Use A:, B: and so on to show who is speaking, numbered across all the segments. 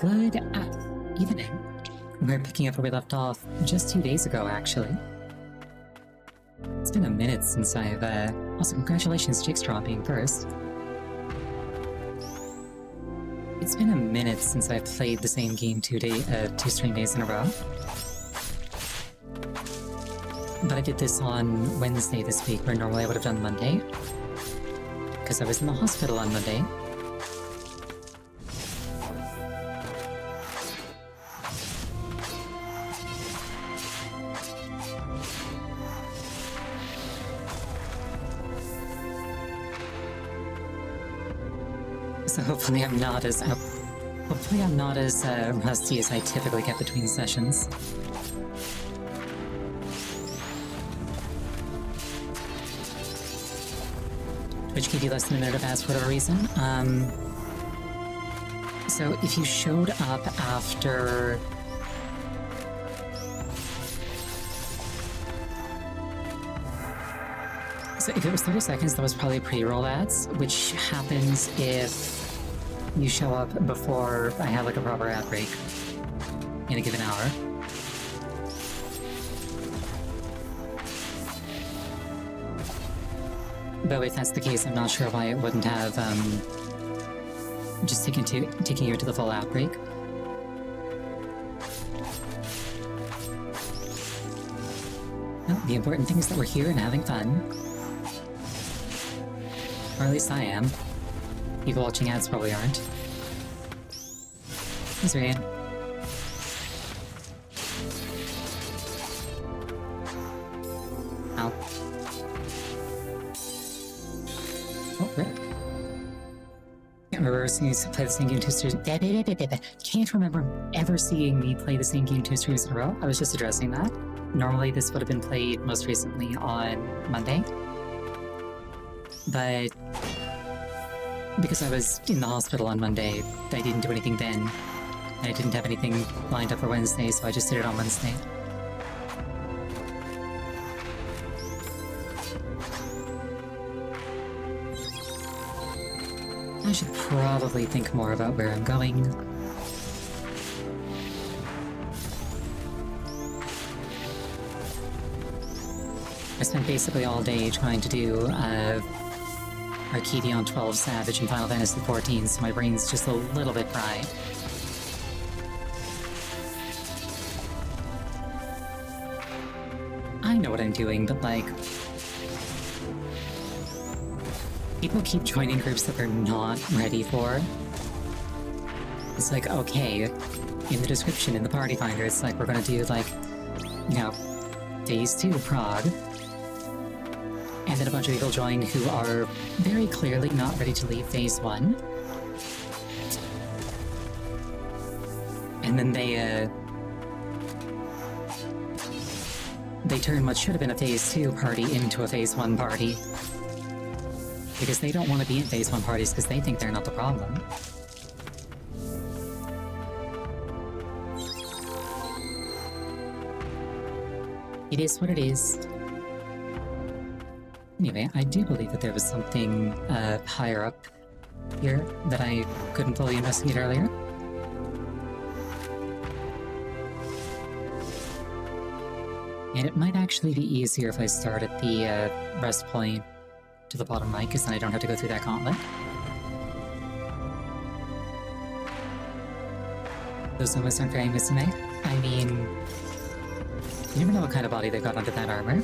A: Good evening. We're picking up where we left off just 2 days ago, actually. It's been a minute since I've, also congratulations, Jigstraw being first. It's been a minute since I've played the same game 2 stream days in a row. But I did this on Wednesday this week, where normally I would have done Monday. Because I was in the hospital on Monday. So hopefully I'm not as rusty as I typically get between sessions. Which gave you less than a minute of ads for whatever reason. So if you showed up after... So if it was 30 seconds, that was probably pre-roll ads, which happens if you show up before I have like a proper ad break in a given hour. But if that's the case, I'm not sure why it wouldn't have just taken you to the full ad break. Well, the important thing is that we're here and having fun. Or at least I am. People watching ads probably aren't. Thanks, Ryan. Ow. Oh, rip. Can't remember seeing you play the same game 2 streams. Can't remember ever seeing me play the same game 2 streams in a row. I was just addressing that. Normally this would have been played most recently on Monday. But because I was in the hospital on Monday, I didn't do anything then. I didn't have anything lined up for Wednesday, so I just did it on Wednesday. I should probably think more about where I'm going. I spent basically all day trying to do Arcadion 12 Savage and Final Fantasy 14, so my brain's just a little bit fried. I know what I'm doing, but like... people keep joining groups that they're not ready for. It's like, okay, in the description, in the party finder, it's like, we're gonna do like, you know, Phase 2 prog. And then a bunch of people join who are very clearly not ready to leave Phase 1. And then they turn what should have been a Phase 2 party into a Phase 1 party. Because they don't want to be in Phase 1 parties because they think they're not the problem. It is what it is. Anyway, I do believe that there was something higher up here that I couldn't fully investigate earlier. And it might actually be easier if I start at the rest point to the bottom right, because then I don't have to go through that gauntlet. Those almost aren't very Musume. I mean, you never know what kind of body they've got under that armor.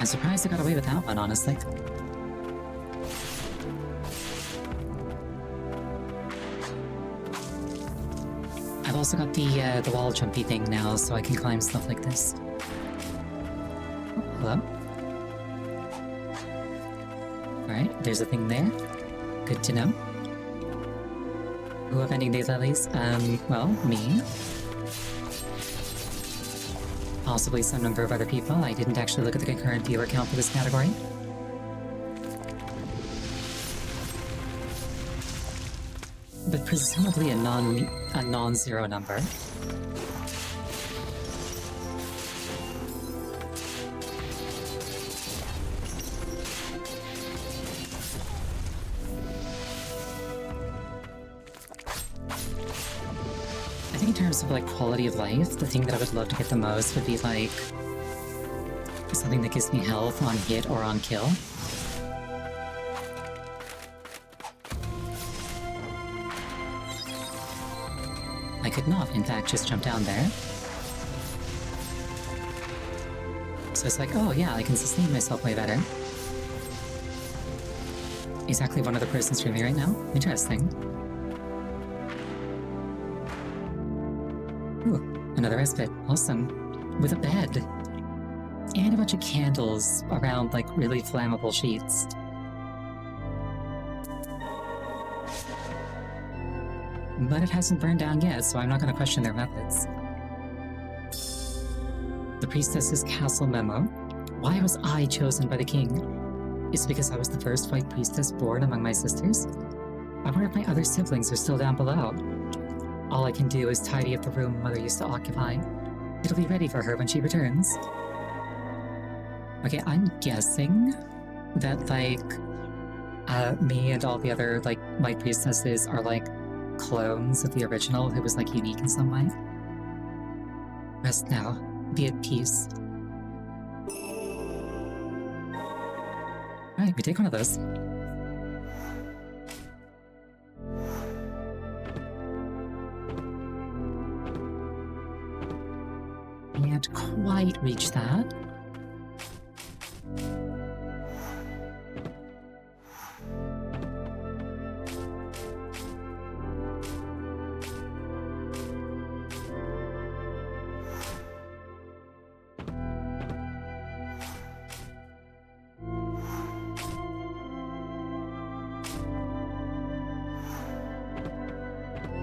A: I'm surprised I got away with that one, honestly. I've also got the wall jumpy thing now, so I can climb stuff like this. Oh, hello. Alright, there's a thing there. Good to know. Who offending these lilies? Well, me. Possibly some number of other people. I didn't actually look at the concurrent viewer count for this category. But presumably a non-zero number. I think in terms of like quality of life, the thing that I would love to get the most would be like something that gives me health on hit or on kill. I could not, in fact, just jump down there. So it's like, oh yeah, I can sustain myself way better. Exactly one other person streaming right now? Interesting. Ooh, another respite. Awesome. With a bed. And a bunch of candles around, like, really flammable sheets. But it hasn't burned down yet, so I'm not going to question their methods. The priestess's castle memo. Why was I chosen by the king? Is it because I was the first white priestess born among my sisters? I wonder if my other siblings are still down below. All I can do is tidy up the room Mother used to occupy. It'll be ready for her when she returns. Okay, I'm guessing that, like, me and all the other, like, white priestesses are, like, clones of the original who was, like, unique in some way. Rest now. Be at peace. Alright, we take one of those. Can't quite reach that.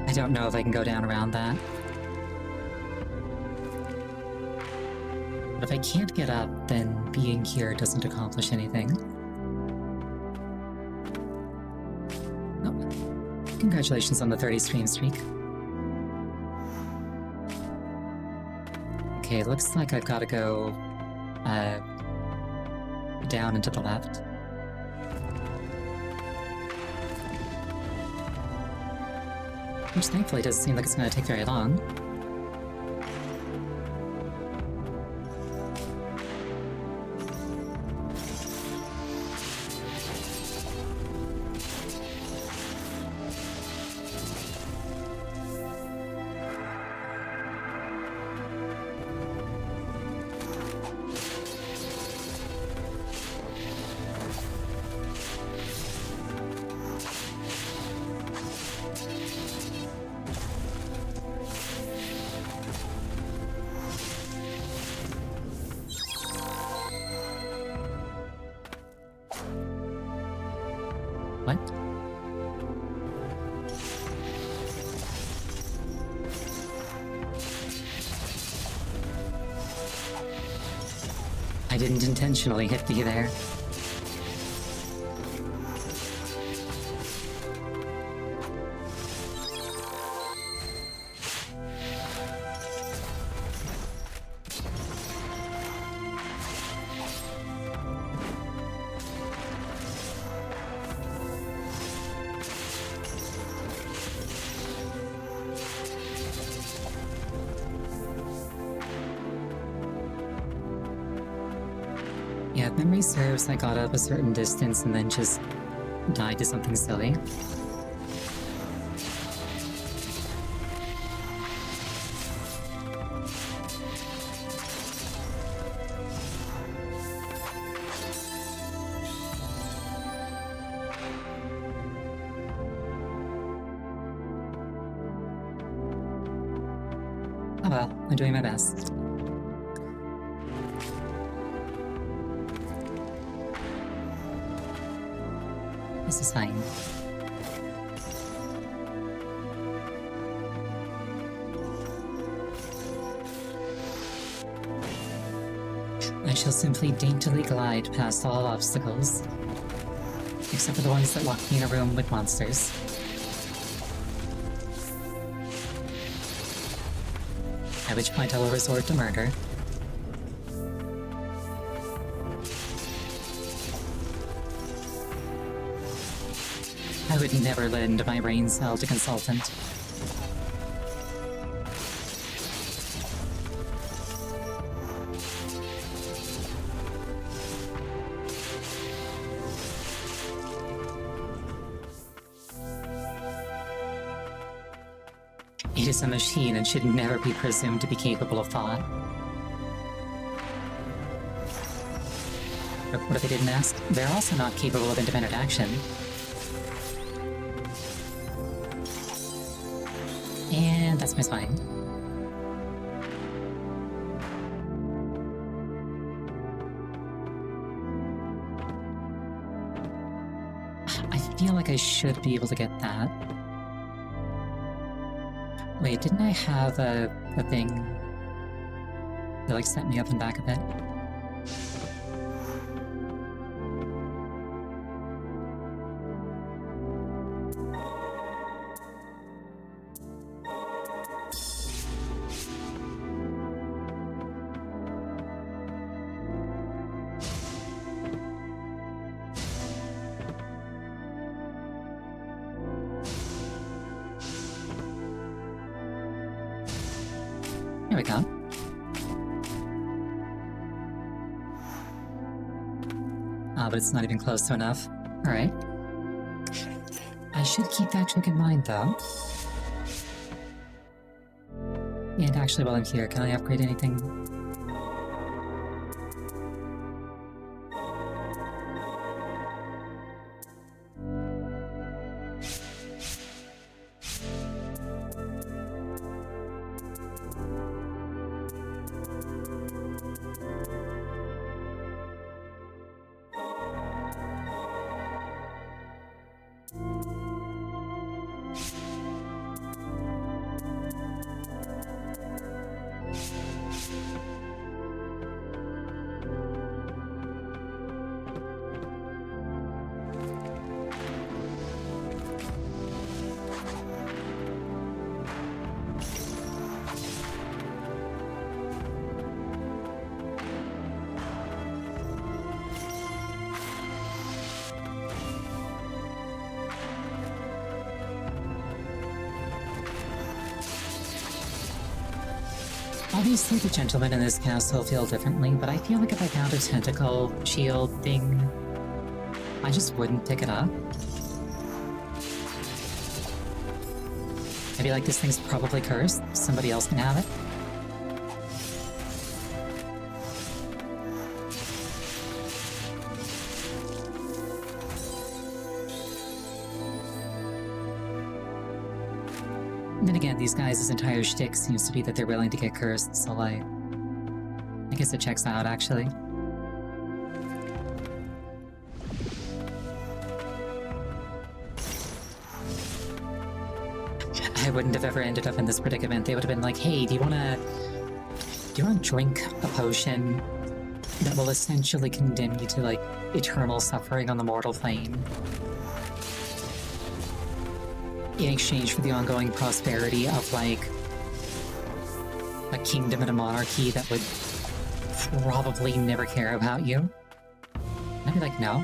A: I don't know if I can go down around that. But if I can't get up, then being here doesn't accomplish anything. Oh. Congratulations on the 30 stream streak. Okay, looks like I've got to go down and to the left. Which thankfully doesn't seem like it's going to take very long. What? I didn't intentionally hit thee there. memory serves, I got up a certain distance and then just died to something silly. Oh well, I'm doing my best. This is fine. I shall simply daintily glide past all obstacles, except for the ones that lock me in a room with monsters. At which point I will resort to murder. I would never lend my brain cell to consultant. It is a machine and should never be presumed to be capable of thought. But what if they didn't ask? They're also not capable of independent action. And that's my spine. I feel like I should be able to get that. Wait, didn't I have a thing that like set me up and back a bit? Here we go. But it's not even close to enough. Alright. I should keep that trick in mind, though. And actually, while I'm here, can I upgrade anything? Obviously, the gentlemen in this castle feel differently, but I feel like if I found a tentacle shield thing, I just wouldn't pick it up. I'd be like, this thing's probably cursed, somebody else can have it. And then again, these guys' entire shtick seems to be that they're willing to get cursed, so like, I guess it checks out, actually. I wouldn't have ever ended up in this predicament. They would have been like, hey, do you wanna drink a potion that will essentially condemn you to, like, eternal suffering on the mortal plane? In exchange for the ongoing prosperity of, like, a kingdom and a monarchy that would probably never care about you? And I'd be like, no.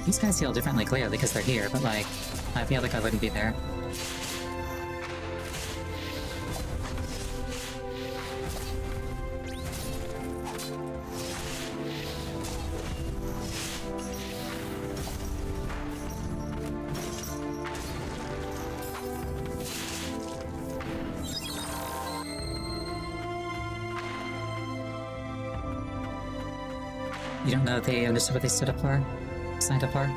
A: These guys feel differently, clearly, because they're here, but, like, I feel like I wouldn't be there. You don't know if they understood what they stood up for? Signed up for?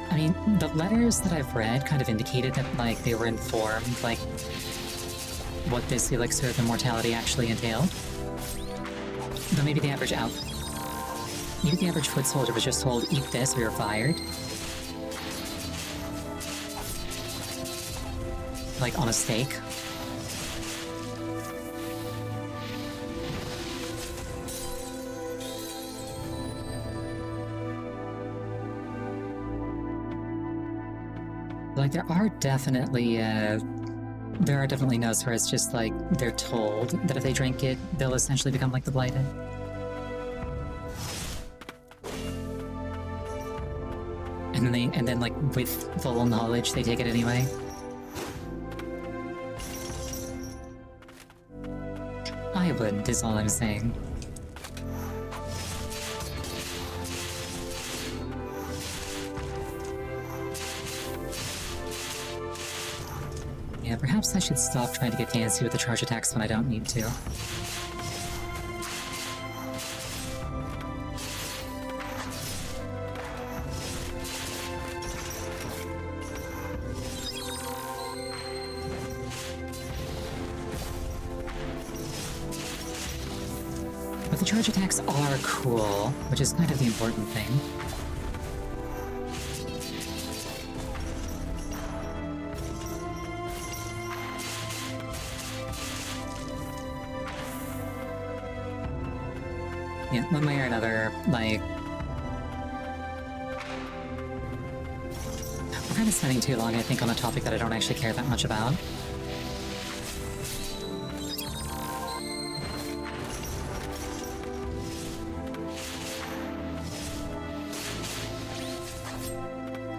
A: I mean, the letters that I've read kind of indicated that, like, they were informed, like, what this elixir of immortality actually entailed. Though maybe the average foot soldier was just told, eat this or you're fired. Like, on a stake. Like, there are definitely notes where it's just like, they're told that if they drink it, they'll essentially become like the Blighted. And then like, with full knowledge, they take it anyway. I wouldn't, is all I'm saying. Yeah, perhaps I should stop trying to get fancy with the charge attacks when I don't need to. But the charge attacks are cool, which is kind of the important thing. Yeah, one way or another, like... We're kind of spending too long, I think, on a topic that I don't actually care that much about.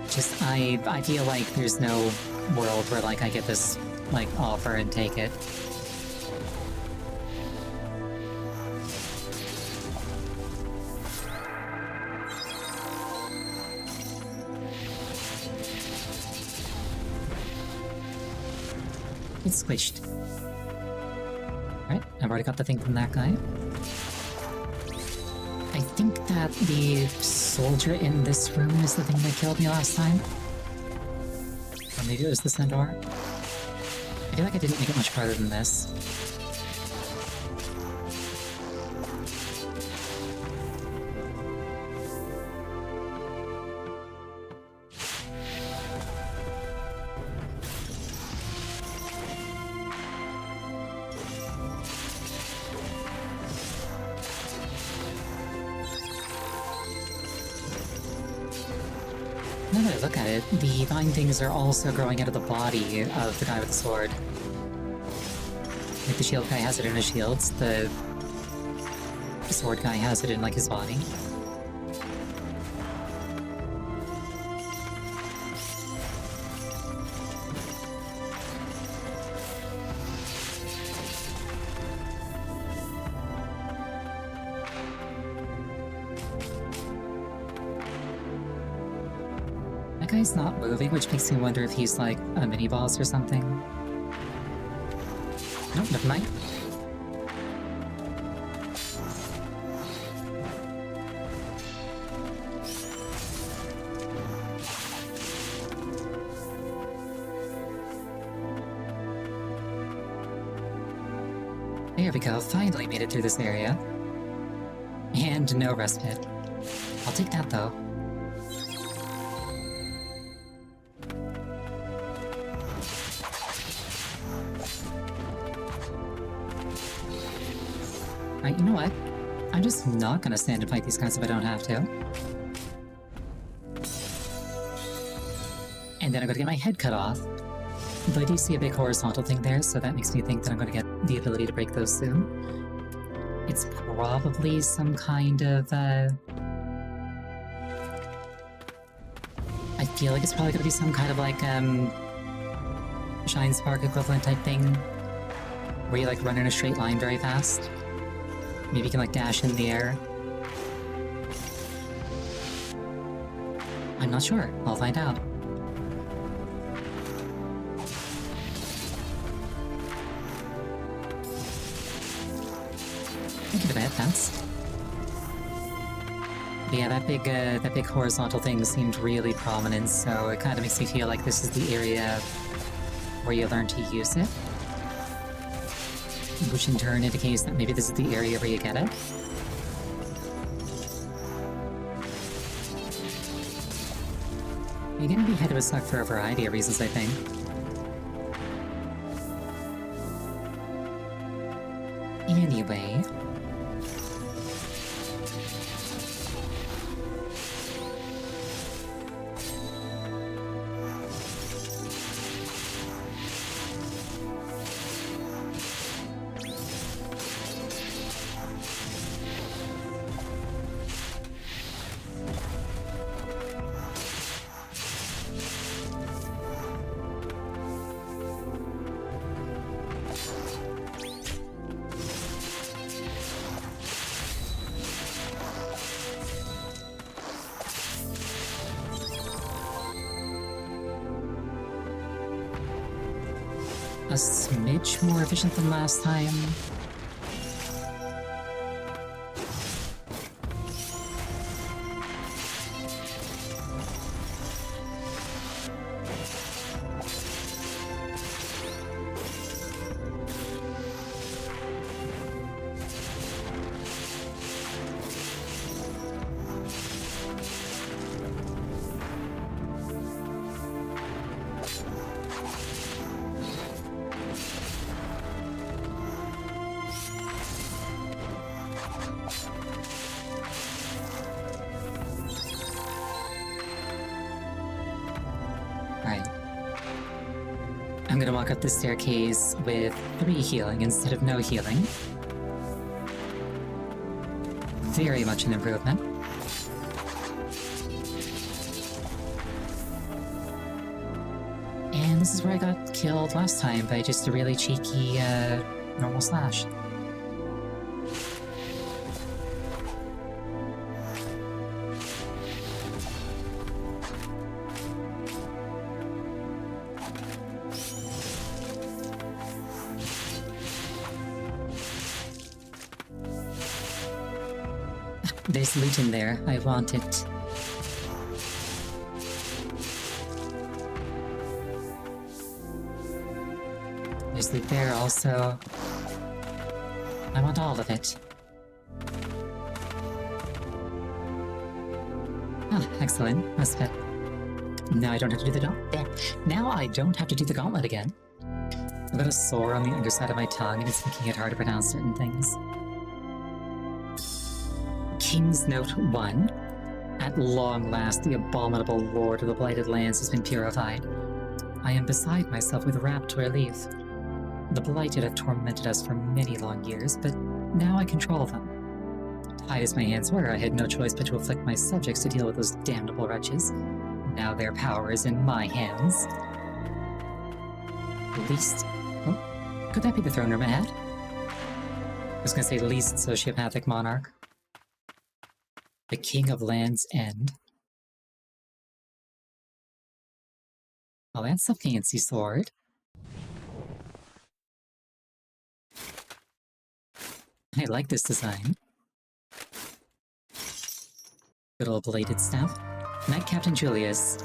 A: Just, I feel like there's no world where, like, I get this, like, offer and take it. It's squished. Alright, I've already got the thing from that guy. I think that the soldier in this room is the thing that killed me last time. Or maybe it was the Centaur. I feel like I didn't make it much farther than this. Now that I look at it, the vine things are also growing out of the body of the guy with the sword. Like, the shield guy has it in his shields, the sword guy has it in, like, his body. That guy's not moving, which makes me wonder if he's like a mini-boss or something. Nope, never mind. There we go, finally made it through this area. And no respite. I'll take that though. Right, you know what? I'm just not gonna stand and fight these guys if I don't have to. And then I'm gonna get my head cut off. But I do see a big horizontal thing there, so that makes me think that I'm gonna get the ability to break those soon. It's probably some kind of, I feel like it's probably gonna be some kind of, like, Shine Spark equivalent type thing. Where you, like, run in a straight line very fast. Maybe you can, like, dash in the air. I'm not sure. I'll find out. Thank you for that, thanks. But yeah, that big horizontal thing seemed really prominent, so it kind of makes me feel like this is the area where you learn to use it. Which in turn indicates that maybe this is the area where you get it. You're gonna be head of a suck for a variety of reasons, I think. Anyway... a smidge more efficient than last time. I'm gonna walk up the staircase with 3 healing instead of no healing. Very much an improvement. And this is where I got killed last time by just a really cheeky, normal slash. There's loot in there. I want it. There's loot there also. I want all of it. Ah, excellent. That's it. Now I don't have to do the Now I don't have to do the gauntlet again. I've got a sore on the underside of my tongue and it's making it hard to pronounce certain things. King's Note 1. At long last, the abominable lord of the Blighted Lands has been purified. I am beside myself with rapt relief. The Blighted have tormented us for many long years, but now I control them. Tied as my hands were, I had no choice but to afflict my subjects to deal with those damnable wretches. Now their power is in my hands. Least... Oh, could that be the throne room ahead? I was gonna say least sociopathic monarch. The King of Land's End. Oh, that's a fancy sword. I like this design. Good old bladed staff. Knight Captain Julius.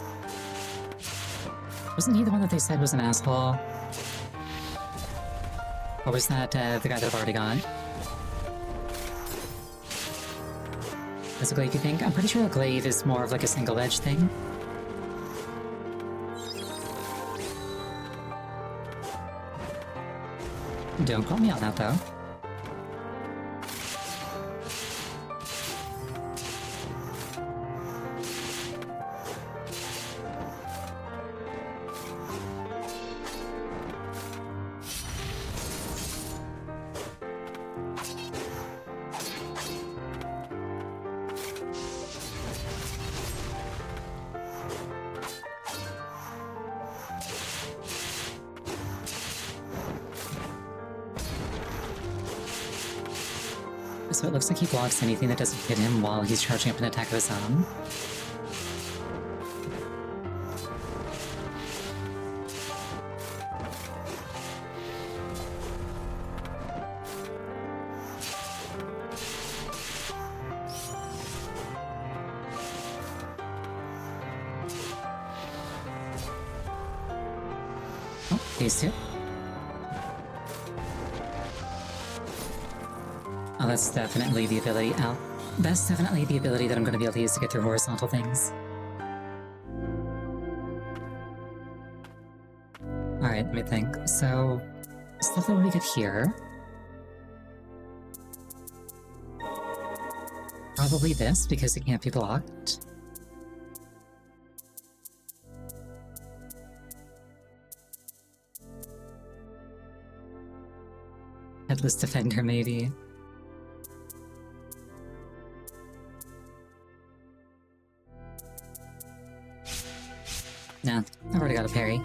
A: Wasn't he the one that they said was an asshole? Or was that the guy that I've already gone? That's a glaive, you think? I'm pretty sure a glaive is more of like a single edge thing. Don't call me on that, though. So it looks like he blocks anything that doesn't hit him while he's charging up an attack of his own. Phase 2. Oh, that's definitely the ability. Oh, that's definitely the ability that I'm going to be able to use to get through horizontal things. Alright, let me think. So, stuff that will be good here. Probably this, because it can't be blocked. Headless Defender, maybe. Nah, I've already got a parry.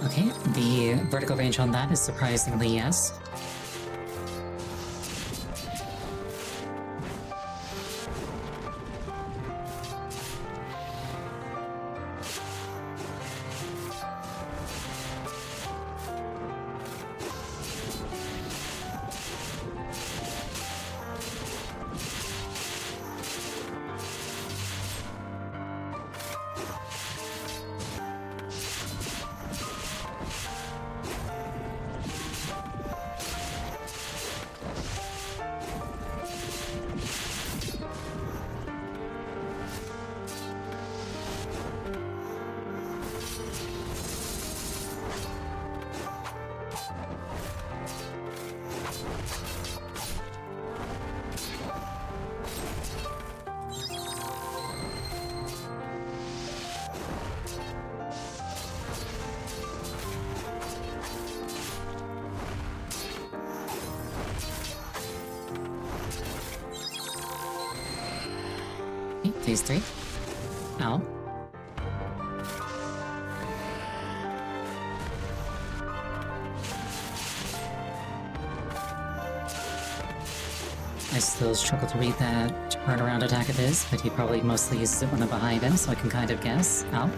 A: Okay, the vertical range on that is surprisingly yes. Okay, phase 3. Ow. I still struggle to read that turnaround attack of his, but he probably mostly uses it when I'm behind him, so I can kind of guess. Ow.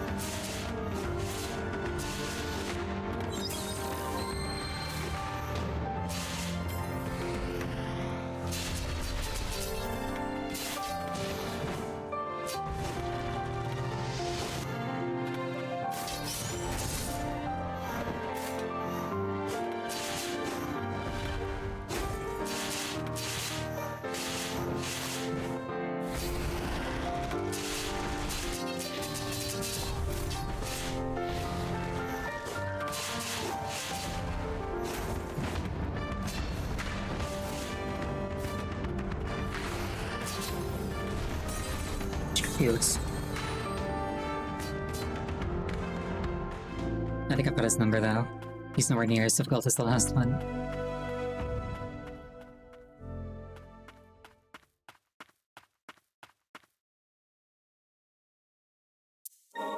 A: Cute. I think I've got his number though. He's nowhere near as difficult as the last one.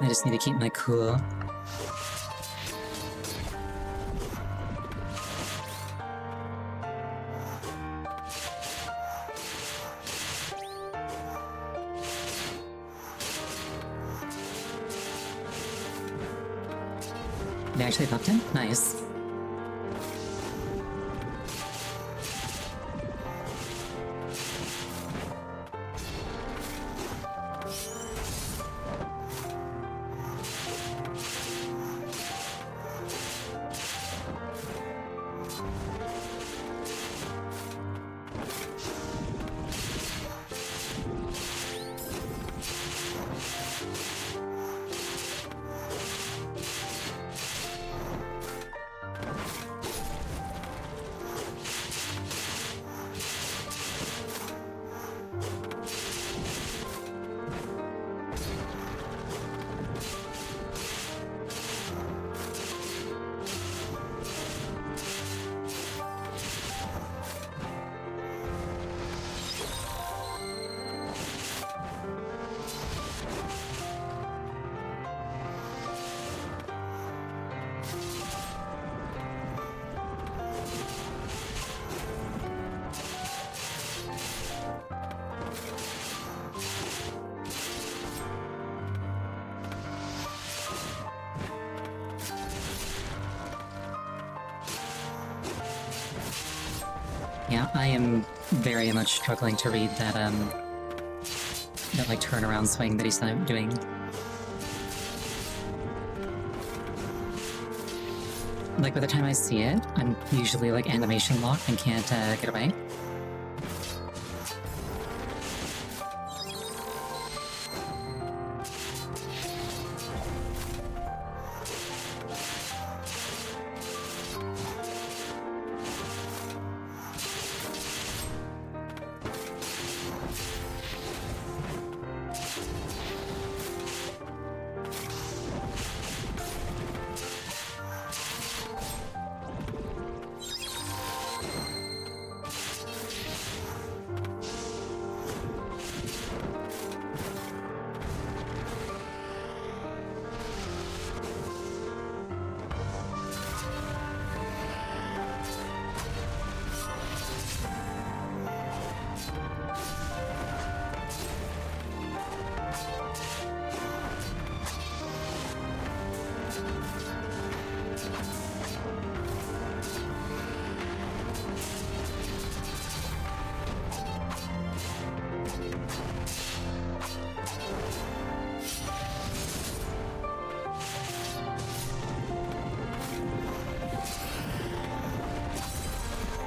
A: I just need to keep my cool. They actually popped him? Nice. Yeah, I am very much struggling to read that, like, turnaround swing that he's doing. Like, by the time I see it, I'm usually, like, animation locked and can't, get away.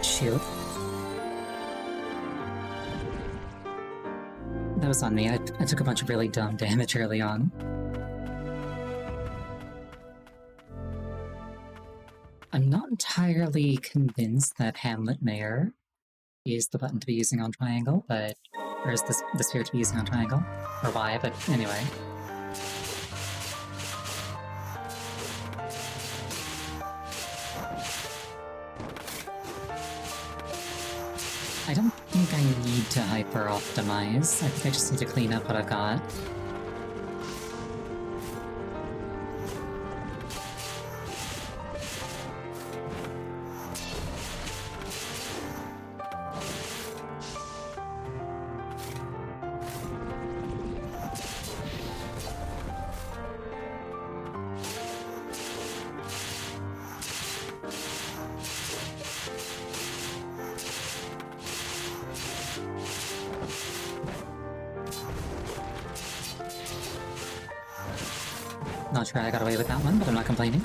A: Shoot. That was on me. I took a bunch of really dumb damage early on. I'm not entirely convinced that Hamlet Mayor is the button to be using on triangle, but... or is the sphere to be using on triangle? Or why, but anyway. I don't think I need to hyper-optimize. I think I just need to clean up what I've got. Not sure I got away with that one, but I'm not complaining.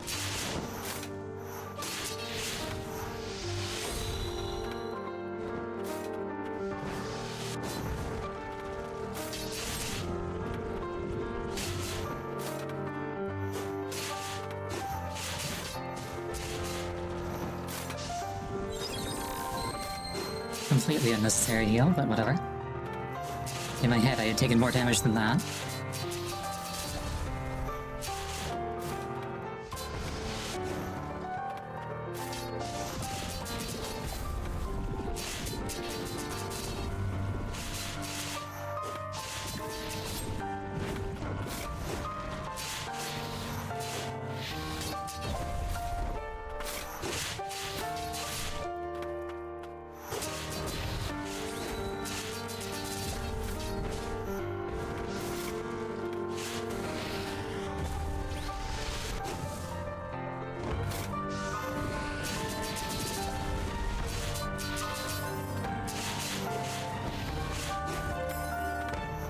A: Completely unnecessary heal, but whatever. In my head, I had taken more damage than that.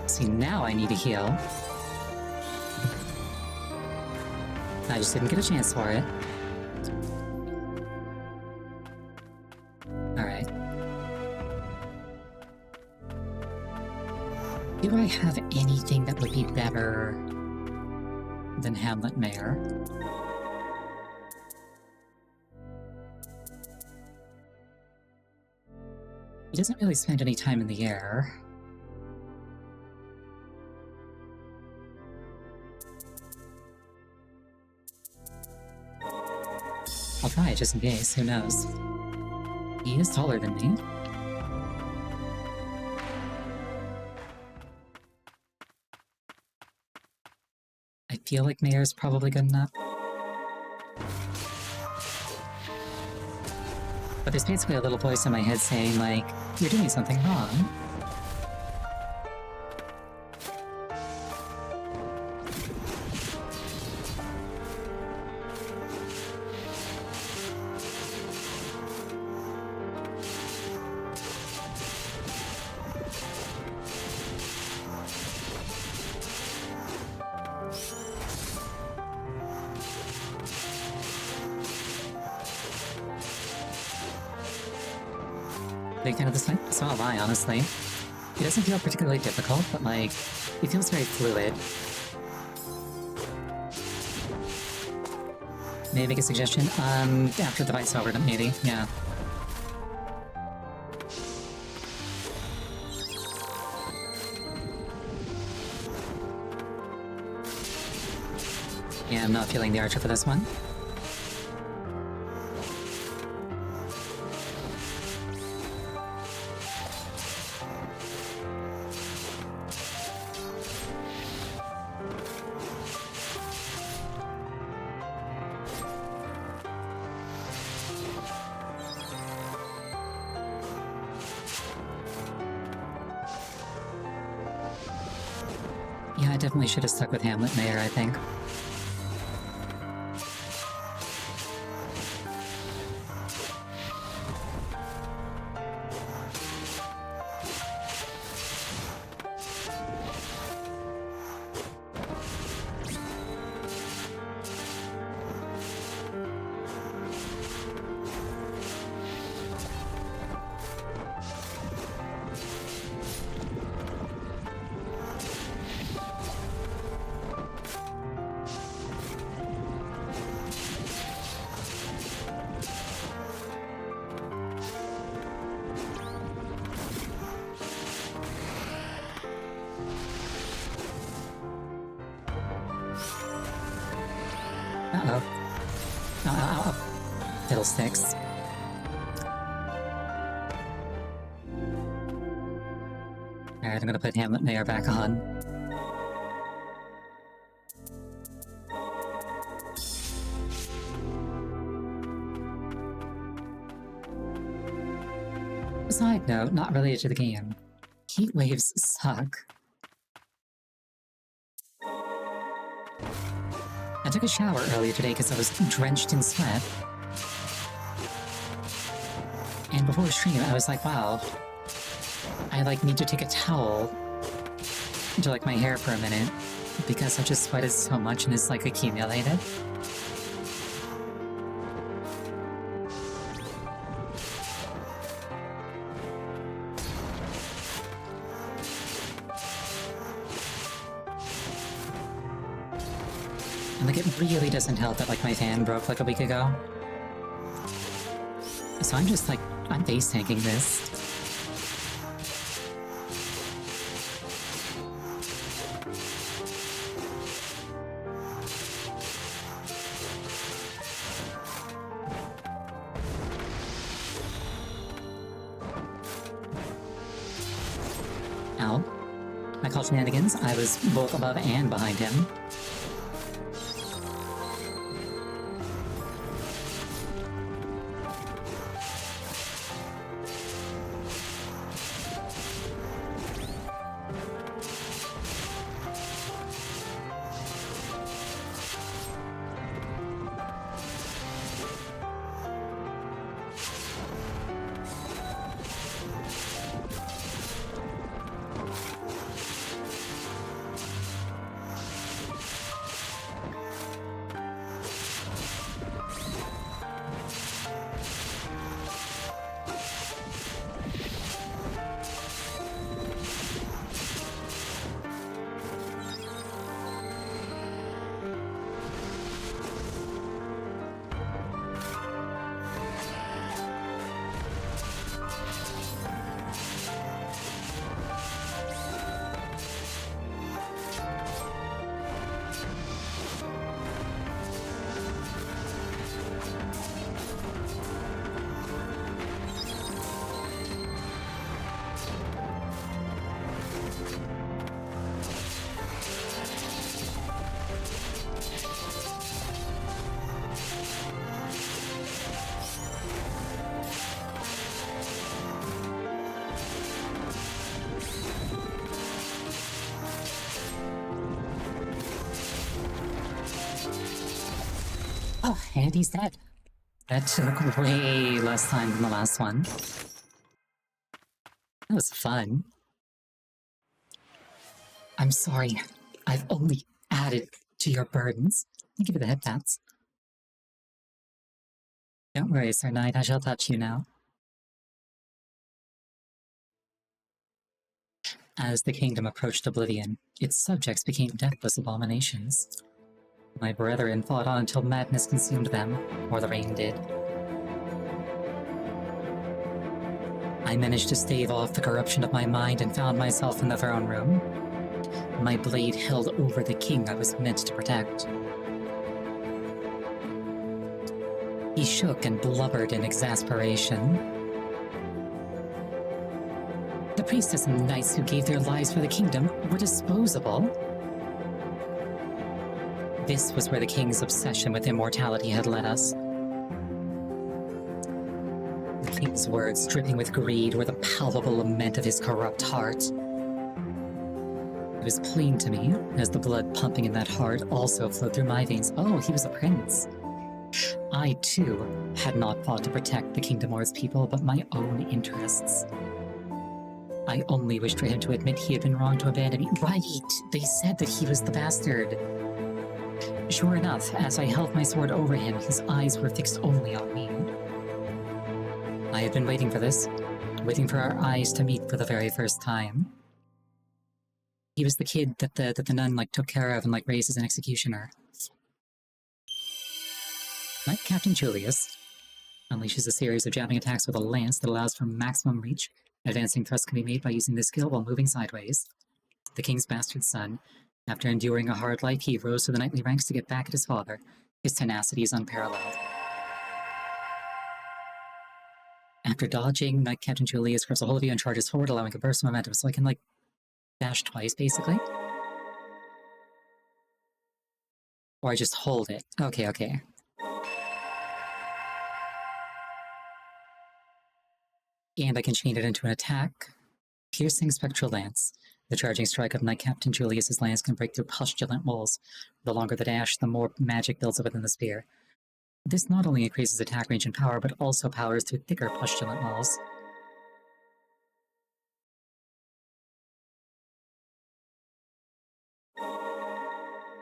A: See, now I need to heal. I just didn't get a chance for it. Alright. Do I have anything that would be better than Hamlet Mayor? He doesn't really spend any time in the air. I'll try it just in case, who knows. He is taller than me. I feel like Mayor's probably good enough. But there's basically a little voice in my head saying, like, you're doing something wrong. Big fan of this fight? So am I, honestly. It doesn't feel particularly difficult, but like, it feels very fluid. May I make a suggestion? After the fight's over, maybe, yeah. Yeah, I'm not feeling the archer for this one. Yeah, I definitely should have stuck with Hamlet Mayor, I think. Uh-oh. Fiddlesticks. Alright, I'm gonna put Hamlet Mayor back on. Side note, not related to the game. Heat waves suck. I took a shower earlier today because I was drenched in sweat. And before stream, I was like, wow, I like need to take a towel to like my hair for a minute because I've just sweated so much and it's like accumulated. And like it really doesn't help that like my fan broke like a week ago. So I'm just like, I'm base tanking this. Ow. I called shenanigans. I was both above and behind him. Oh, and he's dead. That took way less time than the last one. That was fun. I'm sorry. I've only added to your burdens. Thank you for the hip pats. Don't worry, Sir Knight. I shall touch you now. As the kingdom approached oblivion, its subjects became deathless abominations. My brethren fought on until madness consumed them, or the rain did. I managed to stave off the corruption of my mind and found myself in the throne room, my blade held over the king I was meant to protect. He shook and blubbered in exasperation. The priestess and knights who gave their lives for the kingdom were disposable. This was where the king's obsession with immortality had led us. The king's words, dripping with greed, were the palpable lament of his corrupt heart. It was plain to me, as the blood pumping in that heart also flowed through my veins. Oh, he was a prince. I, too, had not fought to protect the kingdom or its people, but my own interests. I only wished for him to admit he had been wrong to abandon me. Right! They said that he was the bastard. Sure enough, as I held my sword over him, his eyes were fixed only on me. I had been waiting for this, waiting for our eyes to meet for the very first time. He was the kid that the nun took care of and raised as an executioner. Knight Captain Julius unleashes a series of jabbing attacks with a lance that allows for maximum reach. Advancing thrusts can be made by using this skill while moving sideways. The king's bastard son, after enduring a hard life, he rose to the knightly ranks to get back at his father. His tenacity is unparalleled. After dodging, Knight Captain Julius grabs a hold of you and charges forward, allowing a burst of momentum, so I can, dash twice, basically? Or I just hold it. Okay. And I can chain it into an attack. Piercing Spectral Lance. The charging strike of Knight Captain Julius's lance can break through pustulant walls. The longer the dash, the more magic builds up within the spear. This not only increases attack range and power, but also powers through thicker pustulant walls.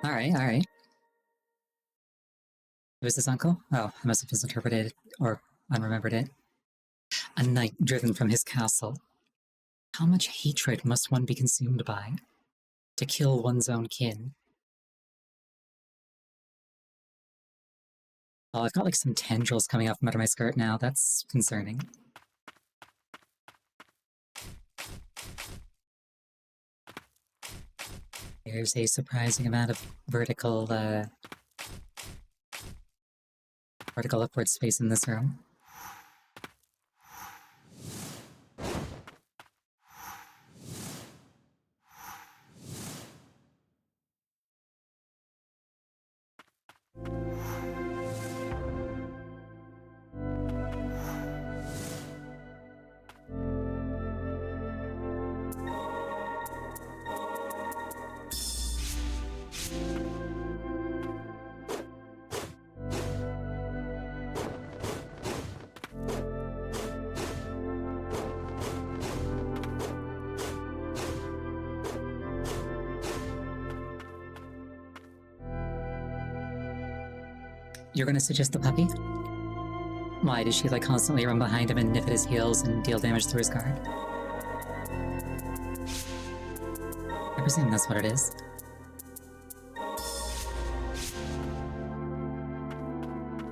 A: Alright. Was this uncle? Oh, I must have misinterpreted or unremembered it. A knight driven from his castle. How much hatred must one be consumed by to kill one's own kin? Oh, I've got some tendrils coming off from under my skirt now. That's concerning. There's a surprising amount of vertical upward space in this room. You're gonna suggest the puppy? Why, does she constantly run behind him and nip at his heels and deal damage through his guard? I presume that's what it is.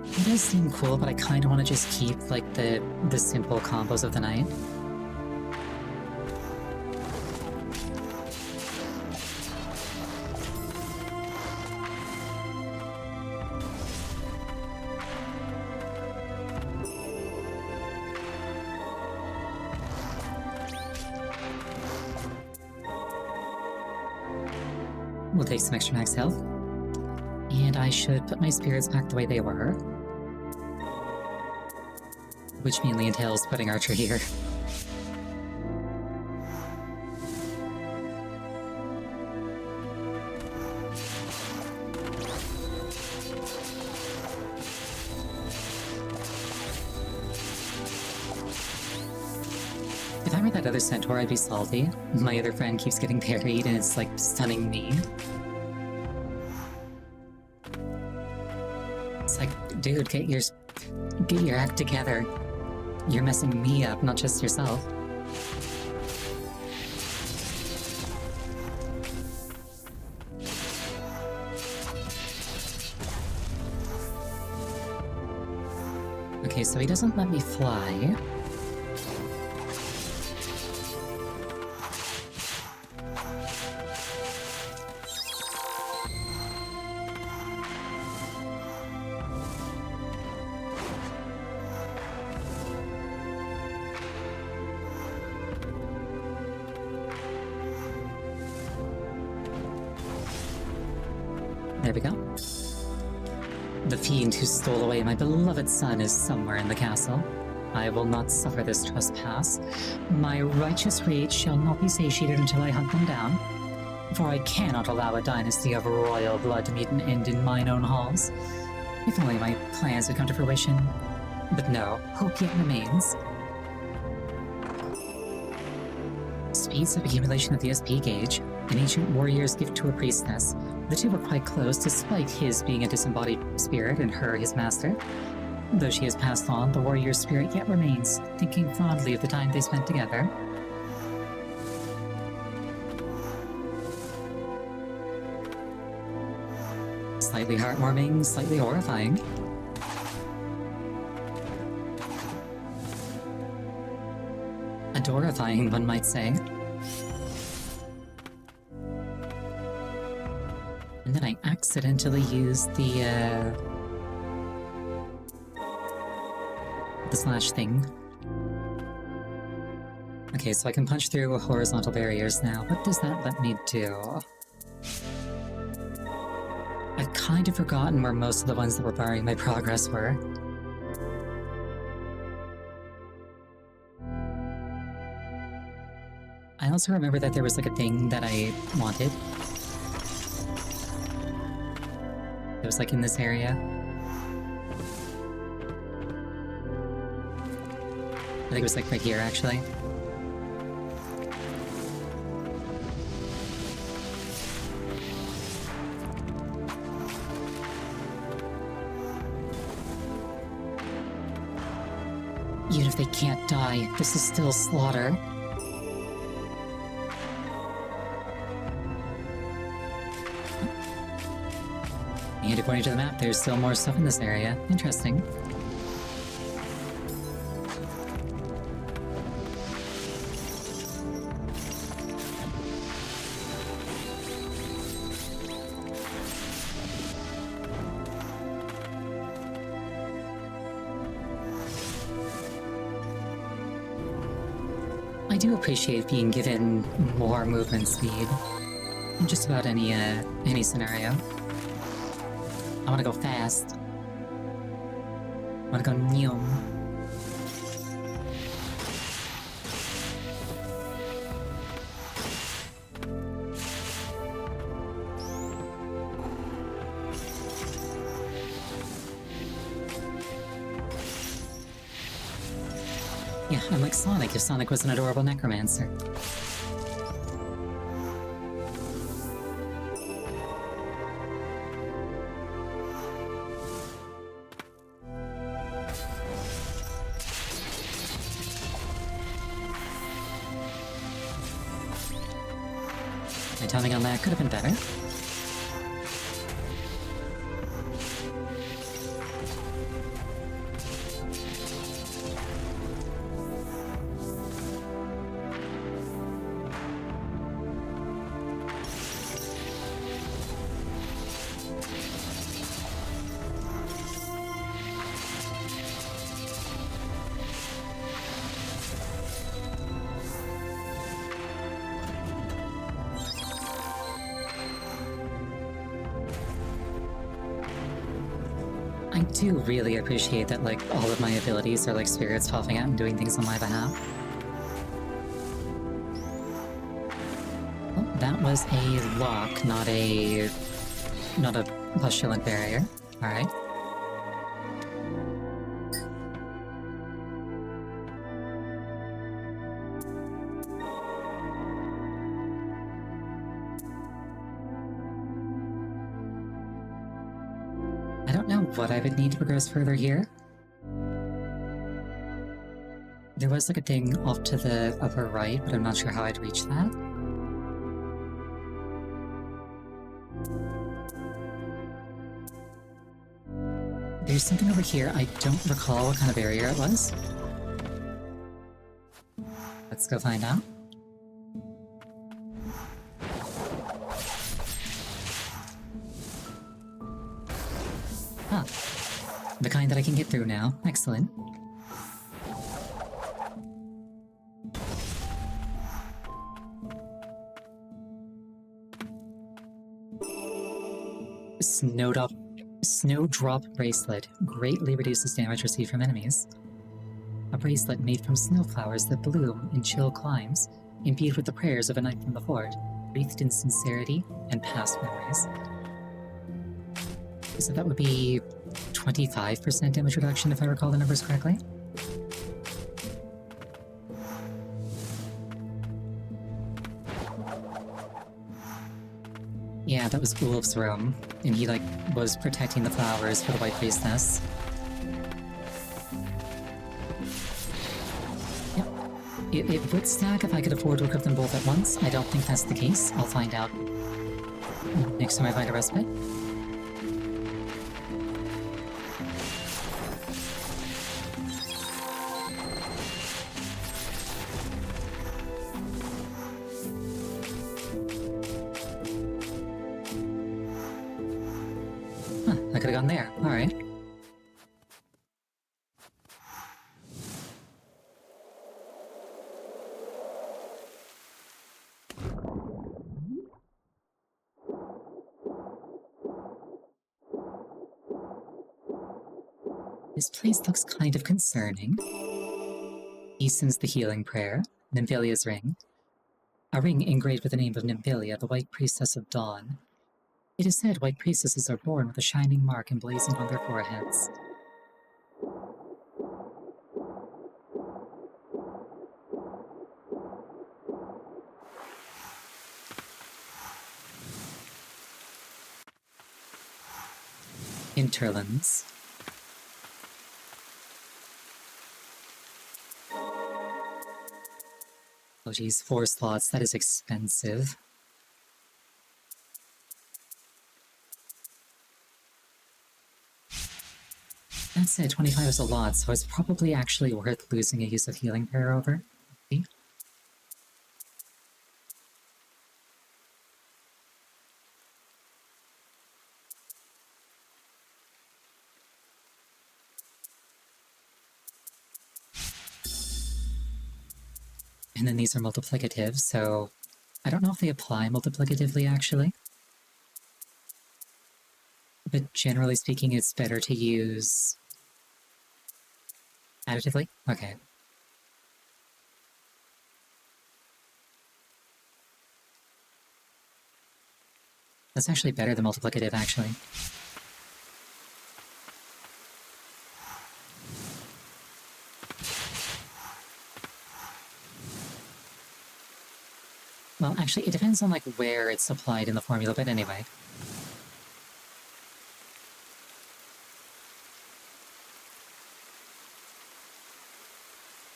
A: It does seem cool, but I kinda wanna just keep, the simple combos of the night. We'll take some extra max health. And I should put my spirits back the way they were. Which mainly entails putting Archer here. If I were that other centaur, I'd be salty. My other friend keeps getting parried and it's stunning me. It's dude, get your act together. You're messing me up, not just yourself. Okay, so he doesn't let me fly. There we go. The fiend who stole away my beloved son is somewhere in the castle. I will not suffer this trespass. My righteous rage shall not be satiated until I hunt them down, for I cannot allow a dynasty of royal blood to meet an end in mine own halls. If only my plans would come to fruition. But no, hope yet remains. Speeds of accumulation of the SP gauge, an ancient warrior's gift to a priestess. The two were quite close, despite his being a disembodied spirit and her his master. Though she has passed on, the warrior's spirit yet remains, thinking fondly of the time they spent together. Slightly heartwarming, slightly horrifying. Adorifying, one might say. And then I accidentally used the slash thing. Okay, so I can punch through horizontal barriers now. What does that let me do? I've kind of forgotten where most of the ones that were barring my progress were. I also remember that there was like a thing that I wanted. It was like in this area. I think it was like right here actually. Even if they can't die, this is still slaughter. And according to the map, there's still more stuff in this area. Interesting. I do appreciate being given more movement speed in just about any scenario. I wanna go fast. I wanna go neum. Yeah, I'm like Sonic if Sonic was an adorable necromancer. My timing on that could have been better. I do really appreciate that, like, all of my abilities are like spirits popping out and doing things on my behalf. Oh, that was a lock, not a postulant barrier. Alright. I don't know what I would need to progress further here. There was like a thing off to the upper right, but I'm not sure how I'd reach that. There's something over here. I don't recall what kind of barrier it was. Let's go find out. Ah, the kind that I can get through now. Excellent. Snowdrop Bracelet greatly reduces damage received from enemies. A bracelet made from snowflowers that bloom in chill climes, imbued with the prayers of a knight from the fort, wreathed in sincerity and past memories. So that would be 25% damage reduction if I recall the numbers correctly. Yeah, that was Ulf's room, and he, was protecting the flowers for the White Priestess. Yep. It would stack if I could afford to equip them both at once. I don't think that's the case. I'll find out next time I find a respite. I could've gone there. Alright. This place looks kind of concerning. Eason's the Healing Prayer, Nymphilia's Ring. A ring engraved with the name of Nymphilia, the White Priestess of Dawn. It is said White Priestesses are born with a shining mark emblazoned on their foreheads. Hinterlands. Oh geez, 4 slots, that is expensive. That said, 25 is a lot, so it's probably actually worth losing a use of Healing Prayer over. See? And then these are multiplicative, so I don't know if they apply multiplicatively, actually. But generally speaking, it's better to use additively? Okay. That's actually better than multiplicative, actually. Well, actually, it depends on, where it's applied in the formula, but anyway.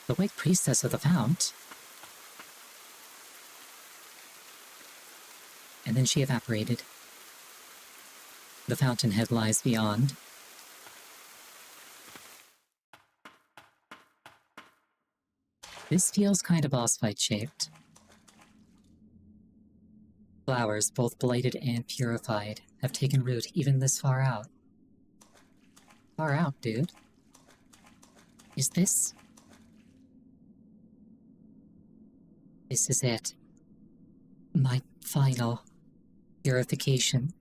A: The White Priestess of the Fount. And then she evaporated. The fountainhead lies beyond. This feels kind of boss fight shaped. Flowers, both blighted and purified, have taken root even this far out. Far out, dude. Is this? This is it. My final purification.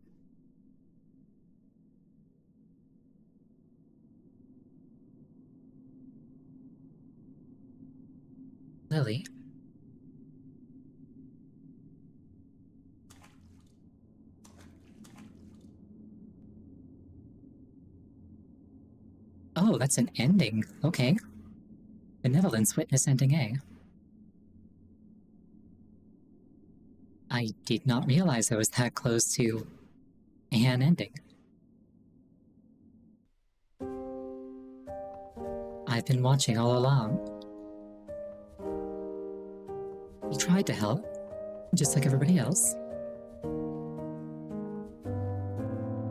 A: Lily? Oh, that's an ending. Okay. Benevolence Witness ending A. I did not realize I was that close to an ending. I've been watching all along. You tried to help, just like everybody else.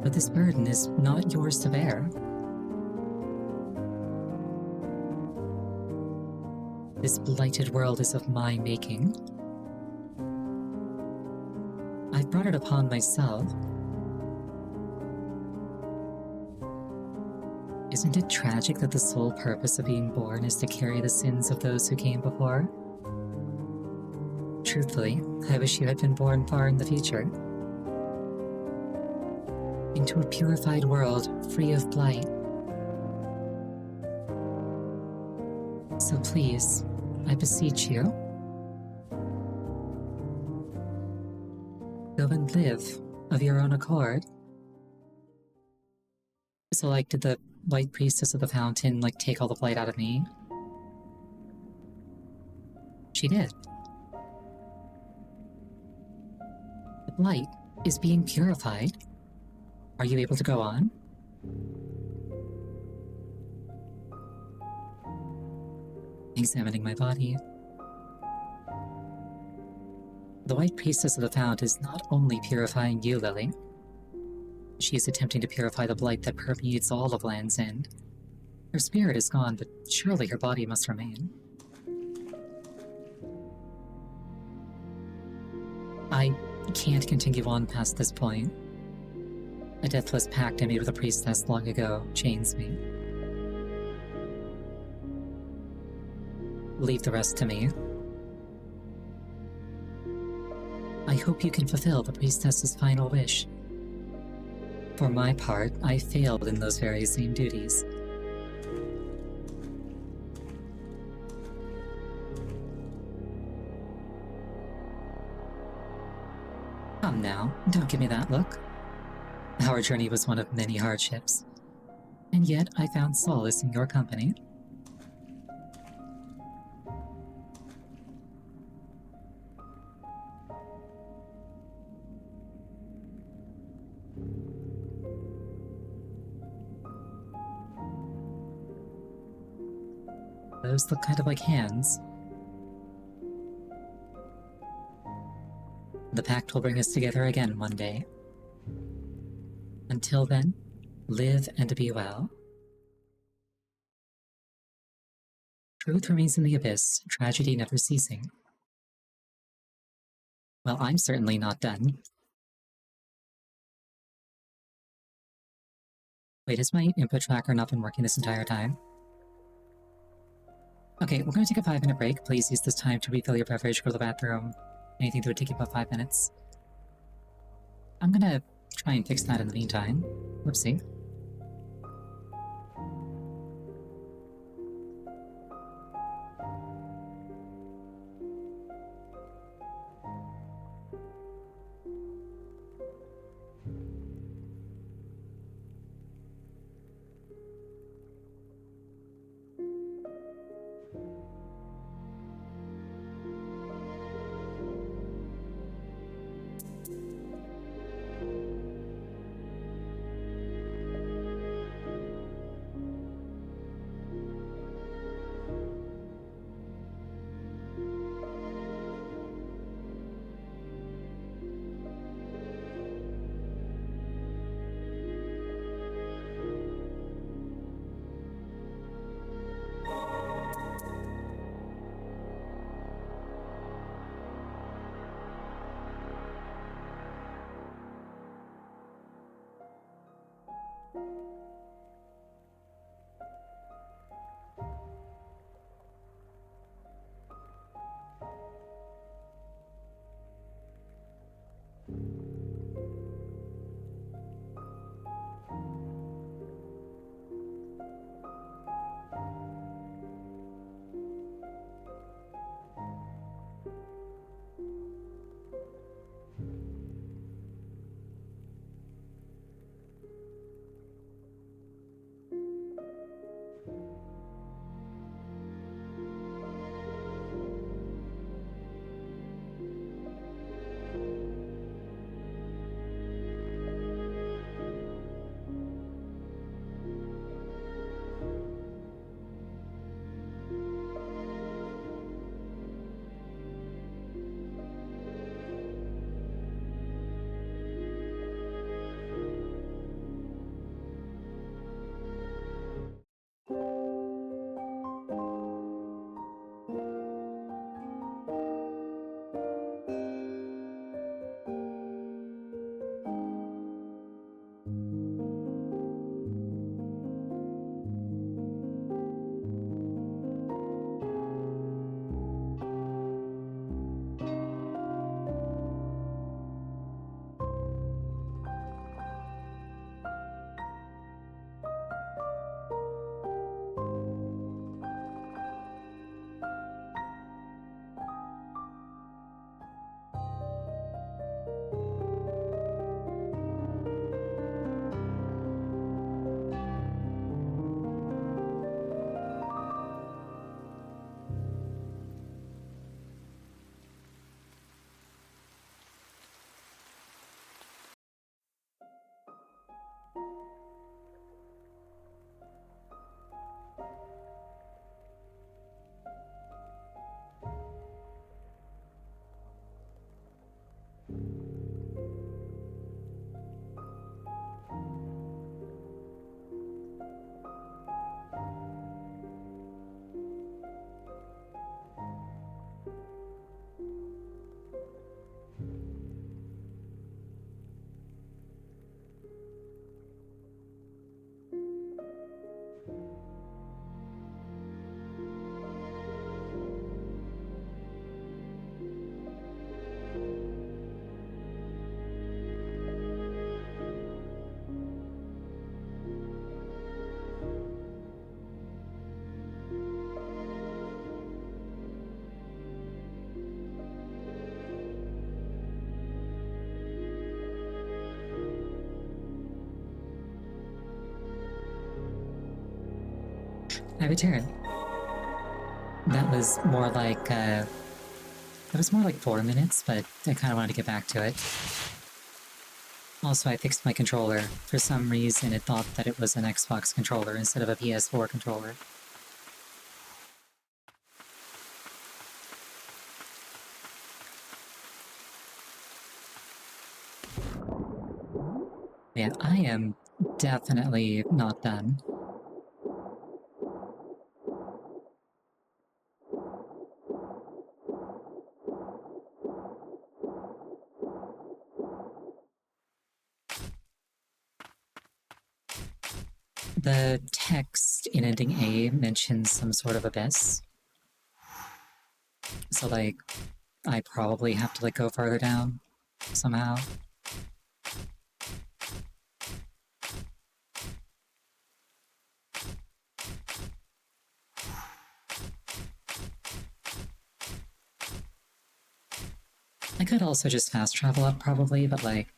A: But this burden is not yours to bear. This blighted world is of my making. I've brought it upon myself. Isn't it tragic that the sole purpose of being born is to carry the sins of those who came before? Truthfully, I wish you had been born far in the future. Into a purified world, free of blight. So please, I beseech you, go and live of your own accord. So, like, did the White Priestess of the Fountain, like, take all the blight out of me? She did. The blight is being purified. Are you able to go on? Examining my body. The White Priestess of the Fount is not only purifying you, Lily. She is attempting to purify the blight that permeates all of Land's End. Her spirit is gone, but surely her body must remain. I can't continue on past this point. A deathless pact I made with a priestess long ago chains me. Leave the rest to me. I hope you can fulfill the priestess's final wish. For my part, I failed in those very same duties. Come now, don't give me that look. Our journey was one of many hardships, and yet I found solace in your company. Those look kind of like hands. The pact will bring us together again one day. Until then, live and be well. Truth remains in the abyss, tragedy never ceasing. Well, I'm certainly not done. Wait, has my input tracker not been working this entire time? Okay, we're going to take a 5-minute break. Please use this time to refill your beverage, go to the bathroom. Anything that would take you about 5 minutes. I'm gonna try and fix that in the meantime. Whoopsie. I return. That was more like, it was more like 4 minutes, but I kind of wanted to get back to it. Also, I fixed my controller. For some reason, it thought that it was an Xbox controller instead of a PS4 controller. Yeah, I am definitely not done. The text in ending A mentions some sort of abyss. So, like, I probably have to, like, go further down somehow. I could also just fast travel up, probably, but, like,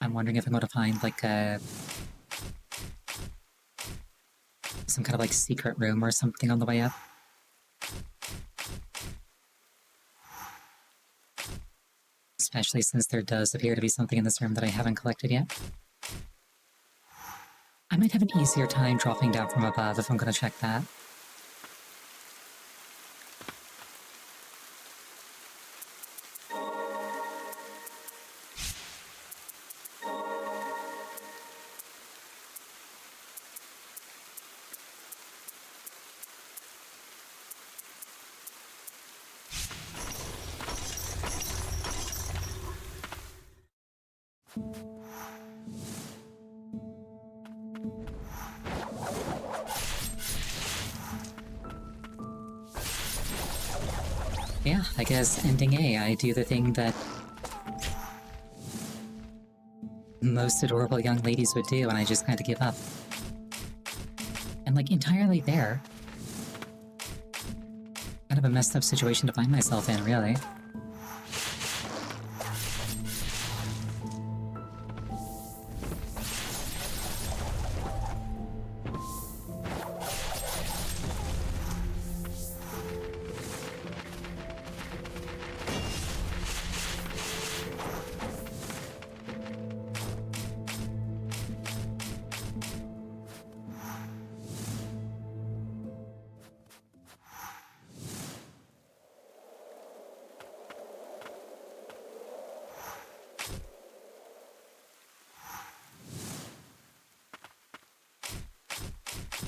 A: I'm wondering if I'm going to find, like, some kind of, like, secret room or something on the way up. Especially since there does appear to be something in this room that I haven't collected yet. I might have an easier time dropping down from above if I'm going to check that. Yeah, I guess ending A, I do the thing that most adorable young ladies would do, and I just kind of give up. And, like, entirely there. Kind of a messed up situation to find myself in, really.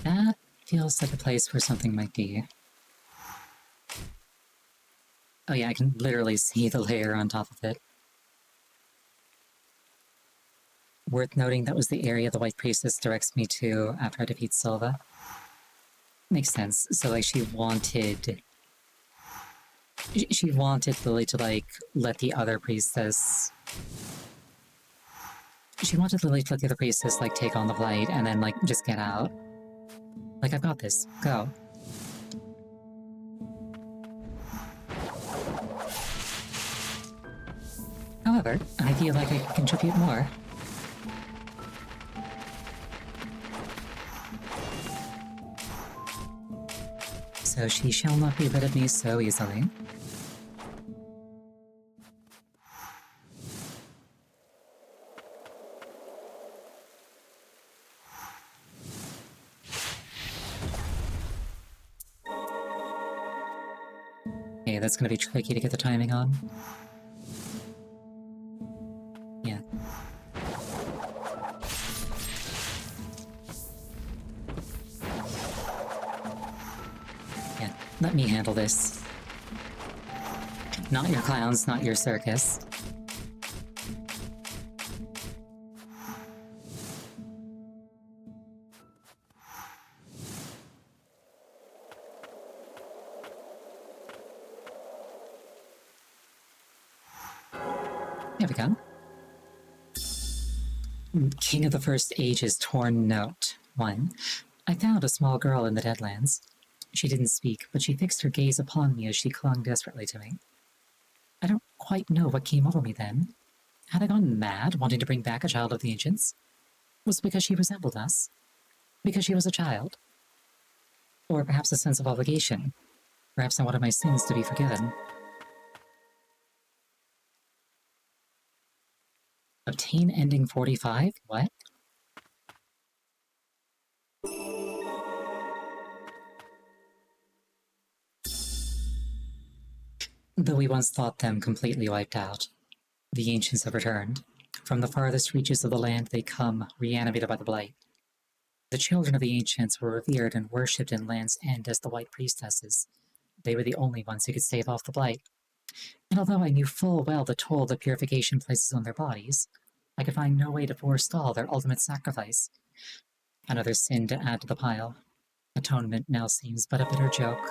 A: That feels like a place where something might be. Oh yeah, I can literally see the layer on top of it. Worth noting, that was the area the White Priestess directs me to after I defeat Silva. Makes sense. So, like, she wanted Lily to, like, let the other priestess... She wanted Lily to let the other priestess, like, take on the blight and then, like, just get out. Like, I've got this. Go. However, I feel like I can contribute more. So she shall not be rid of me so easily. Okay, that's gonna be tricky to get the timing on. Yeah. Yeah, let me handle this. Not your clowns, not your circus. There we go. King of the First Age's torn note. 1. I found a small girl in the Deadlands. She didn't speak, but she fixed her gaze upon me as she clung desperately to me. I don't quite know what came over me then. Had I gone mad, wanting to bring back a child of the ancients? Was it because she resembled us? Because she was a child. Or perhaps a sense of obligation. Perhaps I wanted my sins to be forgiven. Obtain ending 45? What? Though we once thought them completely wiped out, the ancients have returned. From the farthest reaches of the land they come, reanimated by the blight. The children of the ancients were revered and worshipped in Land's End as the white priestesses. They were the only ones who could stave off the blight. And although I knew full well the toll that purification places on their bodies, I could find no way to forestall their ultimate sacrifice. Another sin to add to the pile. Atonement now seems but a bitter joke.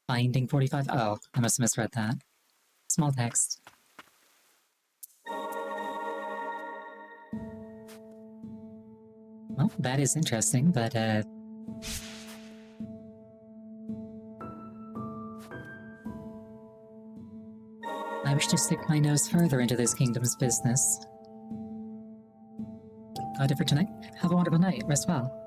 A: Binding 45? Oh, I must have misread that. Small text. Well, that is interesting, but, I wish to stick my nose further into this kingdom's business. Got it for tonight? Have a wonderful night. Rest well.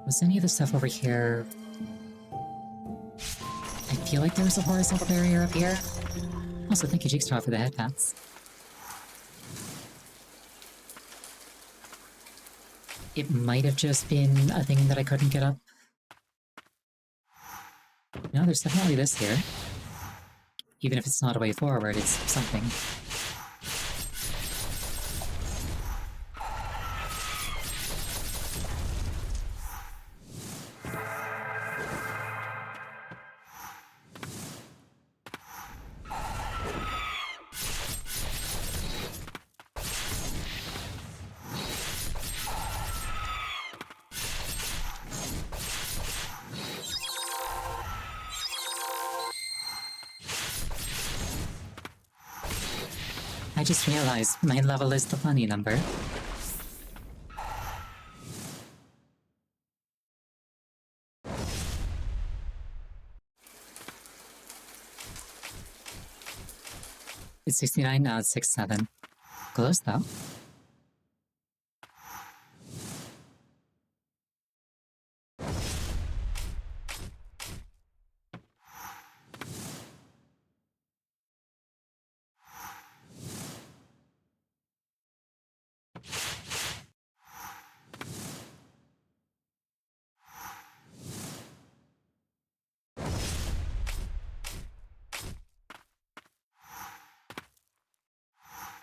A: Was any of the stuff over here... I feel like there was a horizontal barrier up here. Also, thank you, Jigsaw, for the headpats. It might have just been a thing that I couldn't get up. No, there's definitely this here. Even if it's not a way forward, it's something. I just realized my level is the funny number. It's 69 now, it's 67. Close though.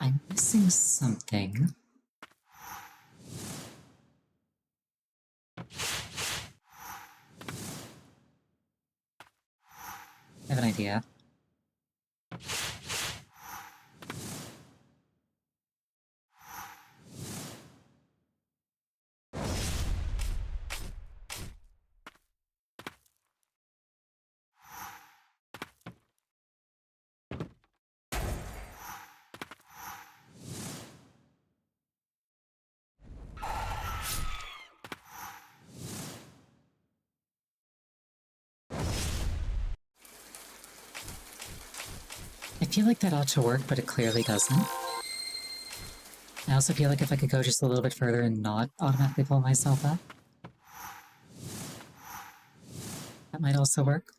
A: I'm missing something. I have an idea. I feel like that ought to work, but it clearly doesn't. I also feel like if I could go just a little bit further and not automatically pull myself up, that might also work.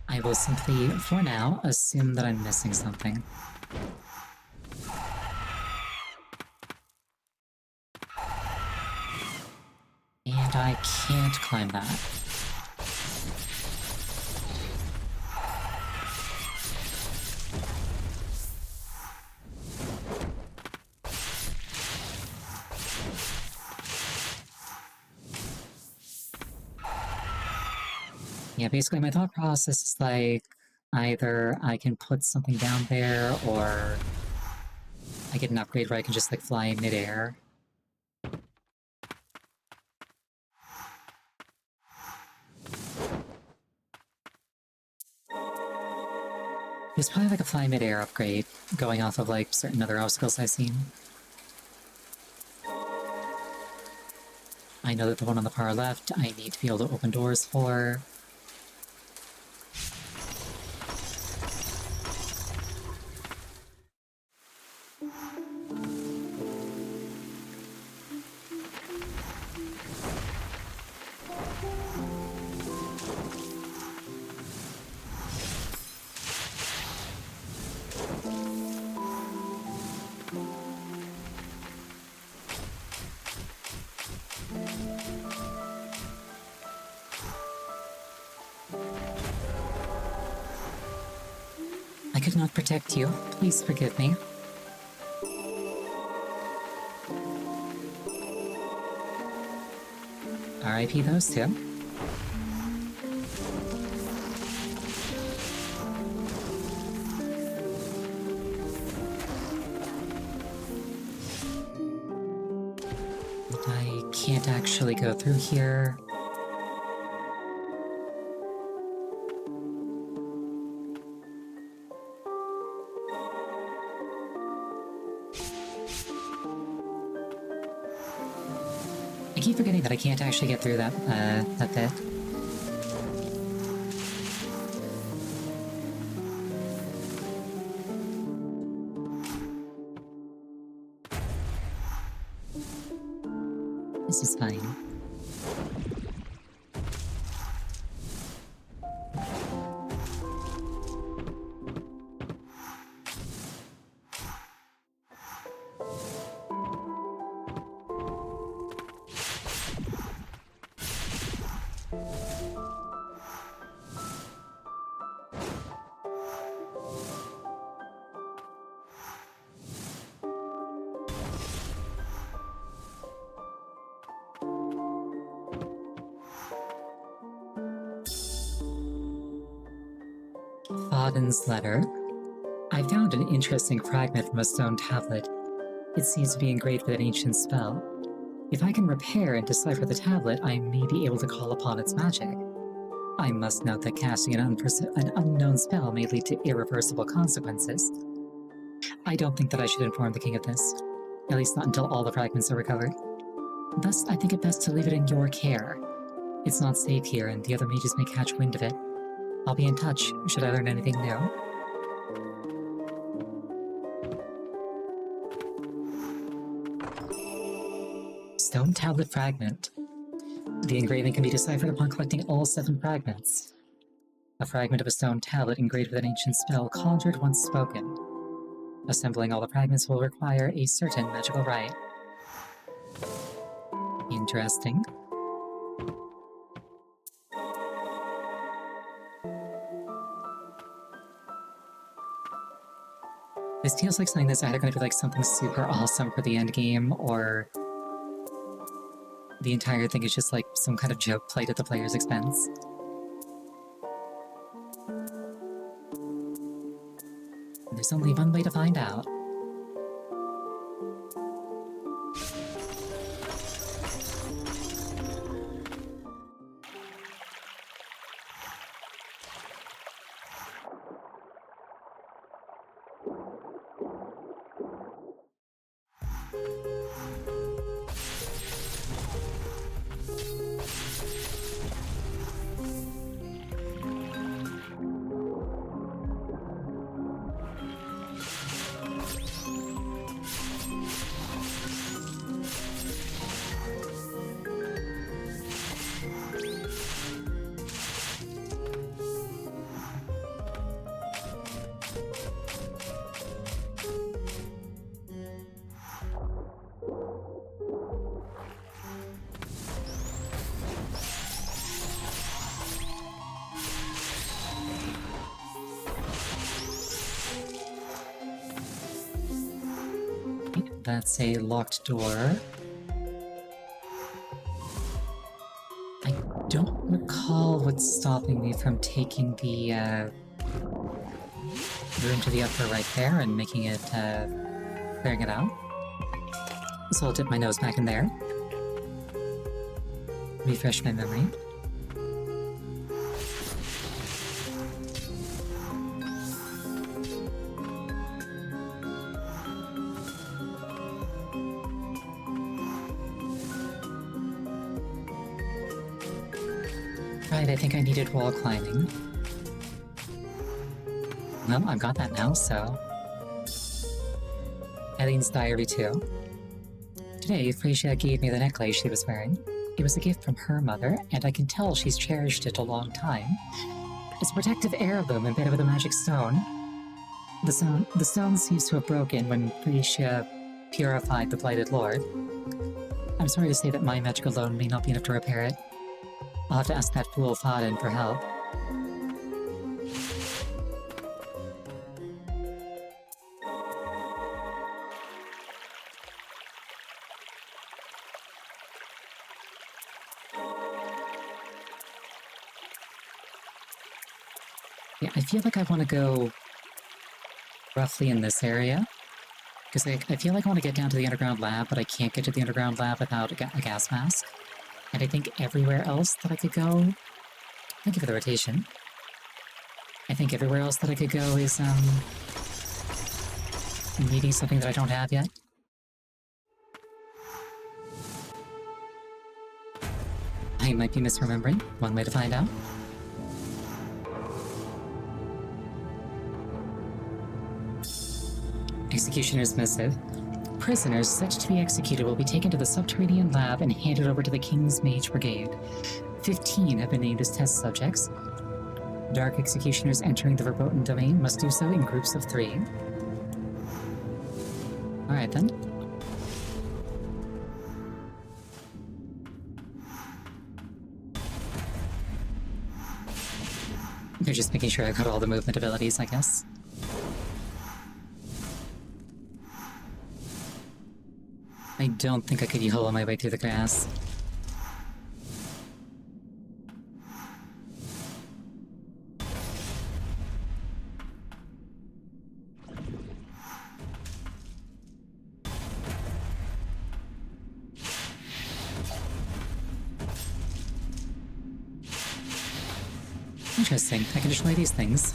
A: I will simply, for now, assume that I'm missing something. And I can't climb that. Yeah, basically my thought process is like, either I can put something down there, or I get an upgrade where I can just, like, fly in midair. There's probably, like, a fly midair upgrade going off of, like, certain other obstacles I've seen. I know that the one on the far left I need to be able to open doors for. I could not protect you. Please forgive me. R.I.P. those two. I can't actually go through here. I keep forgetting that I can't actually get through that bit. This is fine. Faden's letter. I found an interesting fragment from a stone tablet. It seems to be engraved with an ancient spell. If I can repair and decipher the tablet, I may be able to call upon its magic. I must note that casting an unknown spell may lead to irreversible consequences. I don't think that I should inform the king of this, at least not until all the fragments are recovered. Thus, I think it best to leave it in your care. It's not safe here, and the other mages may catch wind of it. I'll be in touch, should I learn anything new. Stone tablet fragment. The engraving can be deciphered upon collecting all 7 fragments. A fragment of a stone tablet engraved with an ancient spell conjured once spoken. Assembling all the fragments will require a certain magical rite. Interesting. This feels like something that's either going to be like something super awesome for the end game, or the entire thing is just like some kind of joke played at the player's expense. There's only one way to find out. That's a locked door. I don't recall what's stopping me from taking the room to the upper right there and making it clearing it out. So I'll dip my nose back in there. Refresh my memory. Right, I think I needed wall climbing. Well, I've got that now, so... Eileen's diary too. Today, Freysia gave me the necklace she was wearing. It was a gift from her mother, and I can tell she's cherished it a long time. It's a protective heirloom embedded with a magic stone. The stone seems to have broken when Freysia purified the Blighted Lord. I'm sorry to say that my magic alone may not be enough to repair it. I'll have to ask that fool Faden for help. Yeah, I feel like I want to go roughly in this area. Because I feel like I want to get down to the underground lab, but I can't get to the underground lab without a gas mask. And I think everywhere else that I could go... Thank you for the rotation. I think everywhere else that I could go is, needing something that I don't have yet. I might be misremembering. One way to find out. Executioner's missive. Prisoners set to be executed will be taken to the subterranean lab and handed over to the King's Mage Brigade. 15 have been named as test subjects. Dark executioners entering the verboten domain must do so in groups of 3. Alright then. They're just making sure I got all the movement abilities, I guess. I don't think I could YOLO my way through the grass. Interesting. I can destroy these things.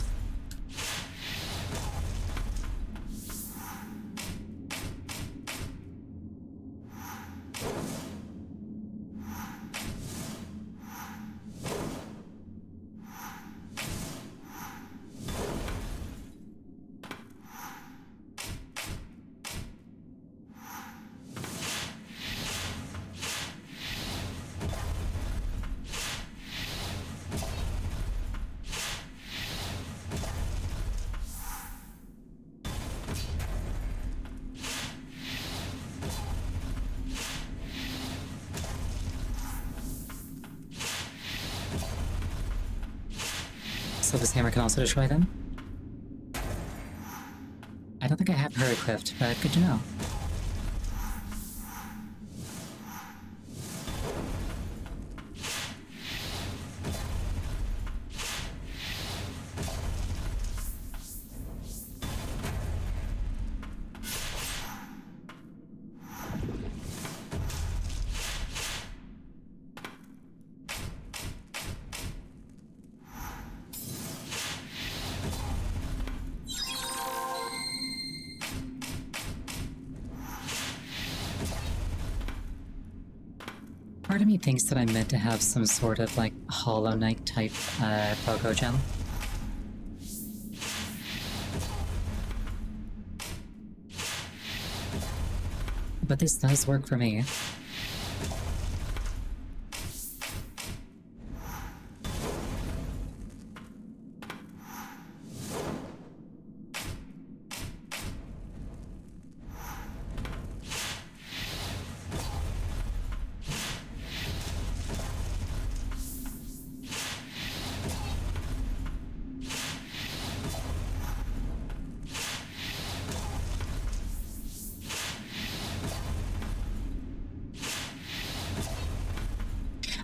A: So this hammer can also destroy them? I don't think I have her equipped, but good to know. Part of me thinks that I'm meant to have some sort of, like, Hollow Knight type, Pogo Gem. But this does work for me.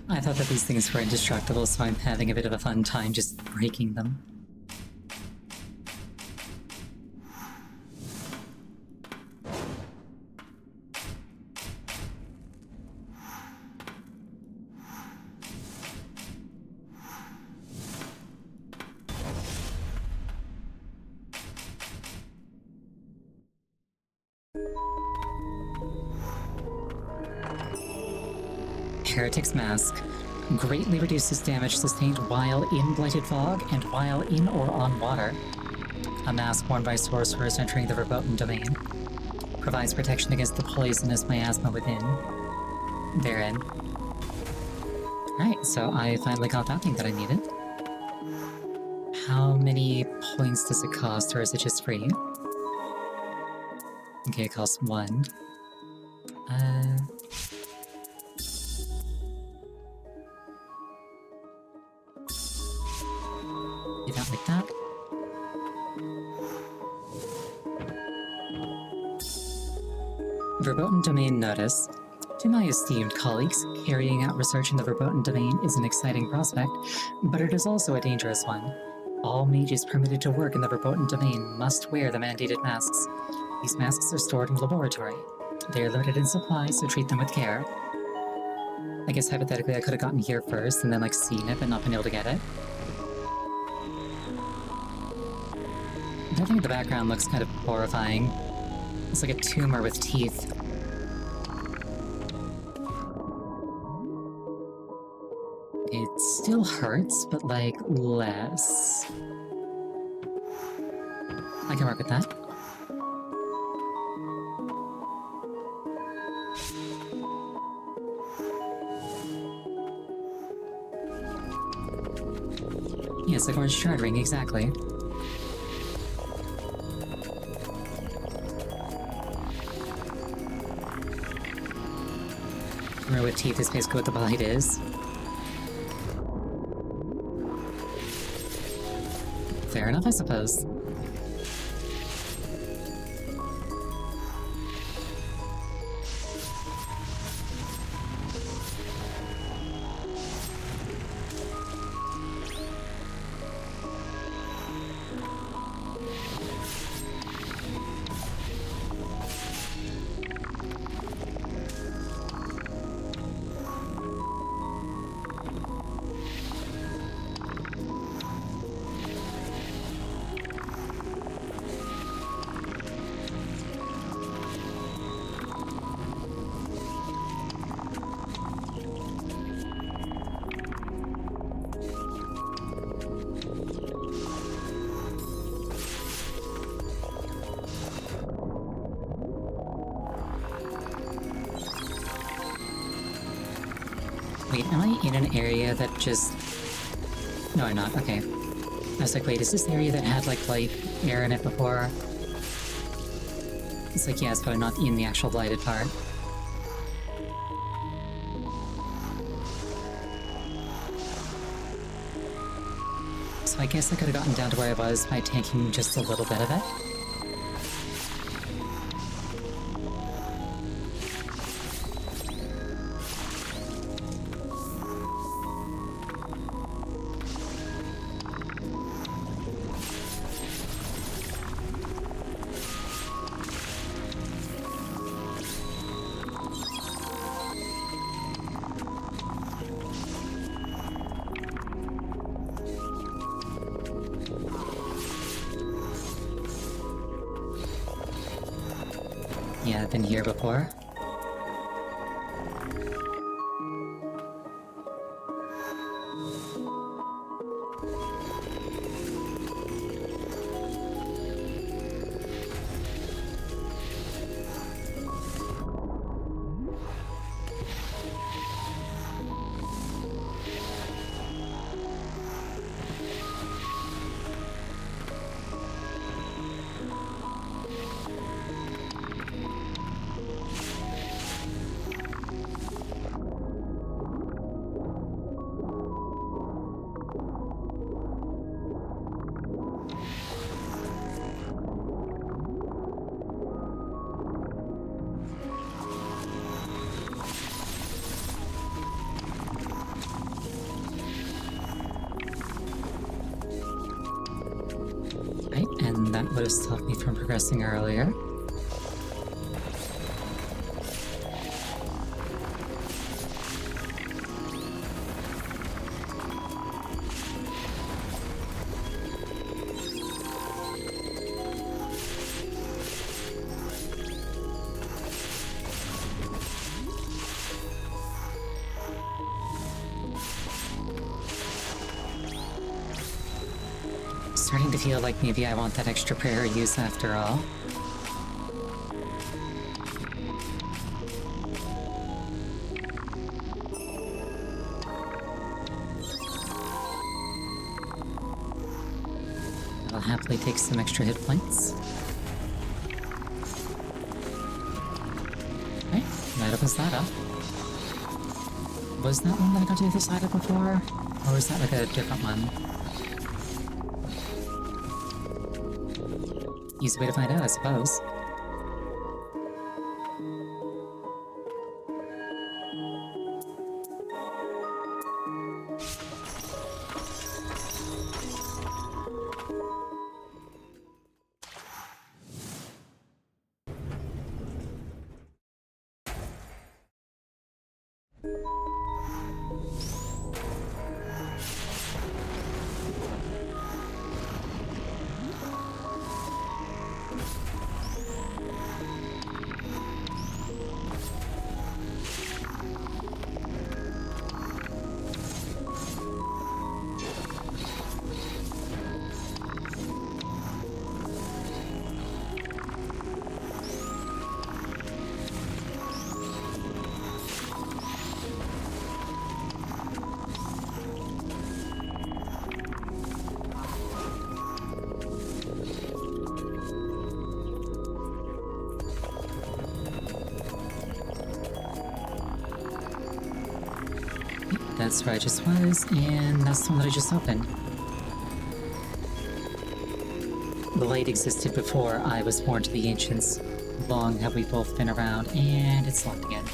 A: I thought that these things were indestructible, so I'm having a bit of a fun time just breaking them. Heretic's Mask. Greatly reduces damage sustained while in Blighted Fog and while in or on water. A mask worn by sorcerers entering the verboten domain. Provides protection against the poisonous miasma within. Therein. Alright, so I finally got that thing that I needed. How many points does it cost, or is it just free? Okay, it costs 1. You don't like that? Verboten Domain Notice. To my esteemed colleagues, carrying out research in the Verboten Domain is an exciting prospect, but it is also a dangerous one. All mages permitted to work in the Verboten Domain must wear the mandated masks. These masks are stored in the laboratory. They are limited in supply, so treat them with care. I guess hypothetically I could have gotten here first and then like seen it but not been able to get it. Nothing in the background looks kind of horrifying. It's like a tumor with teeth. It still hurts, but like less. I can work with that. Yes, like orange shard ring, exactly. Tumor with teeth is basically what the blight is. Fair enough, I suppose. Wait, am I in an area that just... No, I'm not. Okay. I was like, wait, is this the area that had, like, light air in it before? It's like, yes, but I'm not in the actual blighted part. So I guess I could have gotten down to where I was by taking just a little bit of it. Yeah, I've been here before. Right, and that would have stopped me from progressing earlier. starting to feel like maybe I want that extra prayer use after all. I'll happily take some extra hit points. Okay, that opens that up. Was that one that I got to the other side of before? Or was that like a different one? Easy way to find out, I suppose. That's where I just was, and that's the one that I just opened. The light existed before I was born to the Ancients. Long have we both been around, and it's locked again.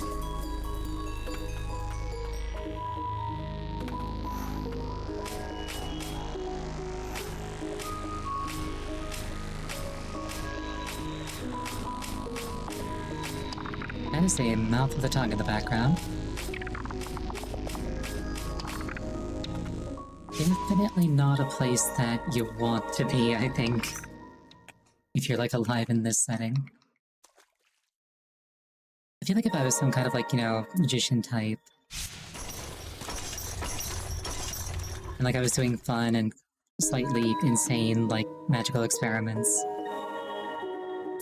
A: That is a mouth with a tongue in the background. Definitely not a place that you want to be, I think. If you're, like, alive in this setting. I feel like if I was some kind of, like, you know, magician type, and, like, I was doing fun and slightly insane, like, magical experiments,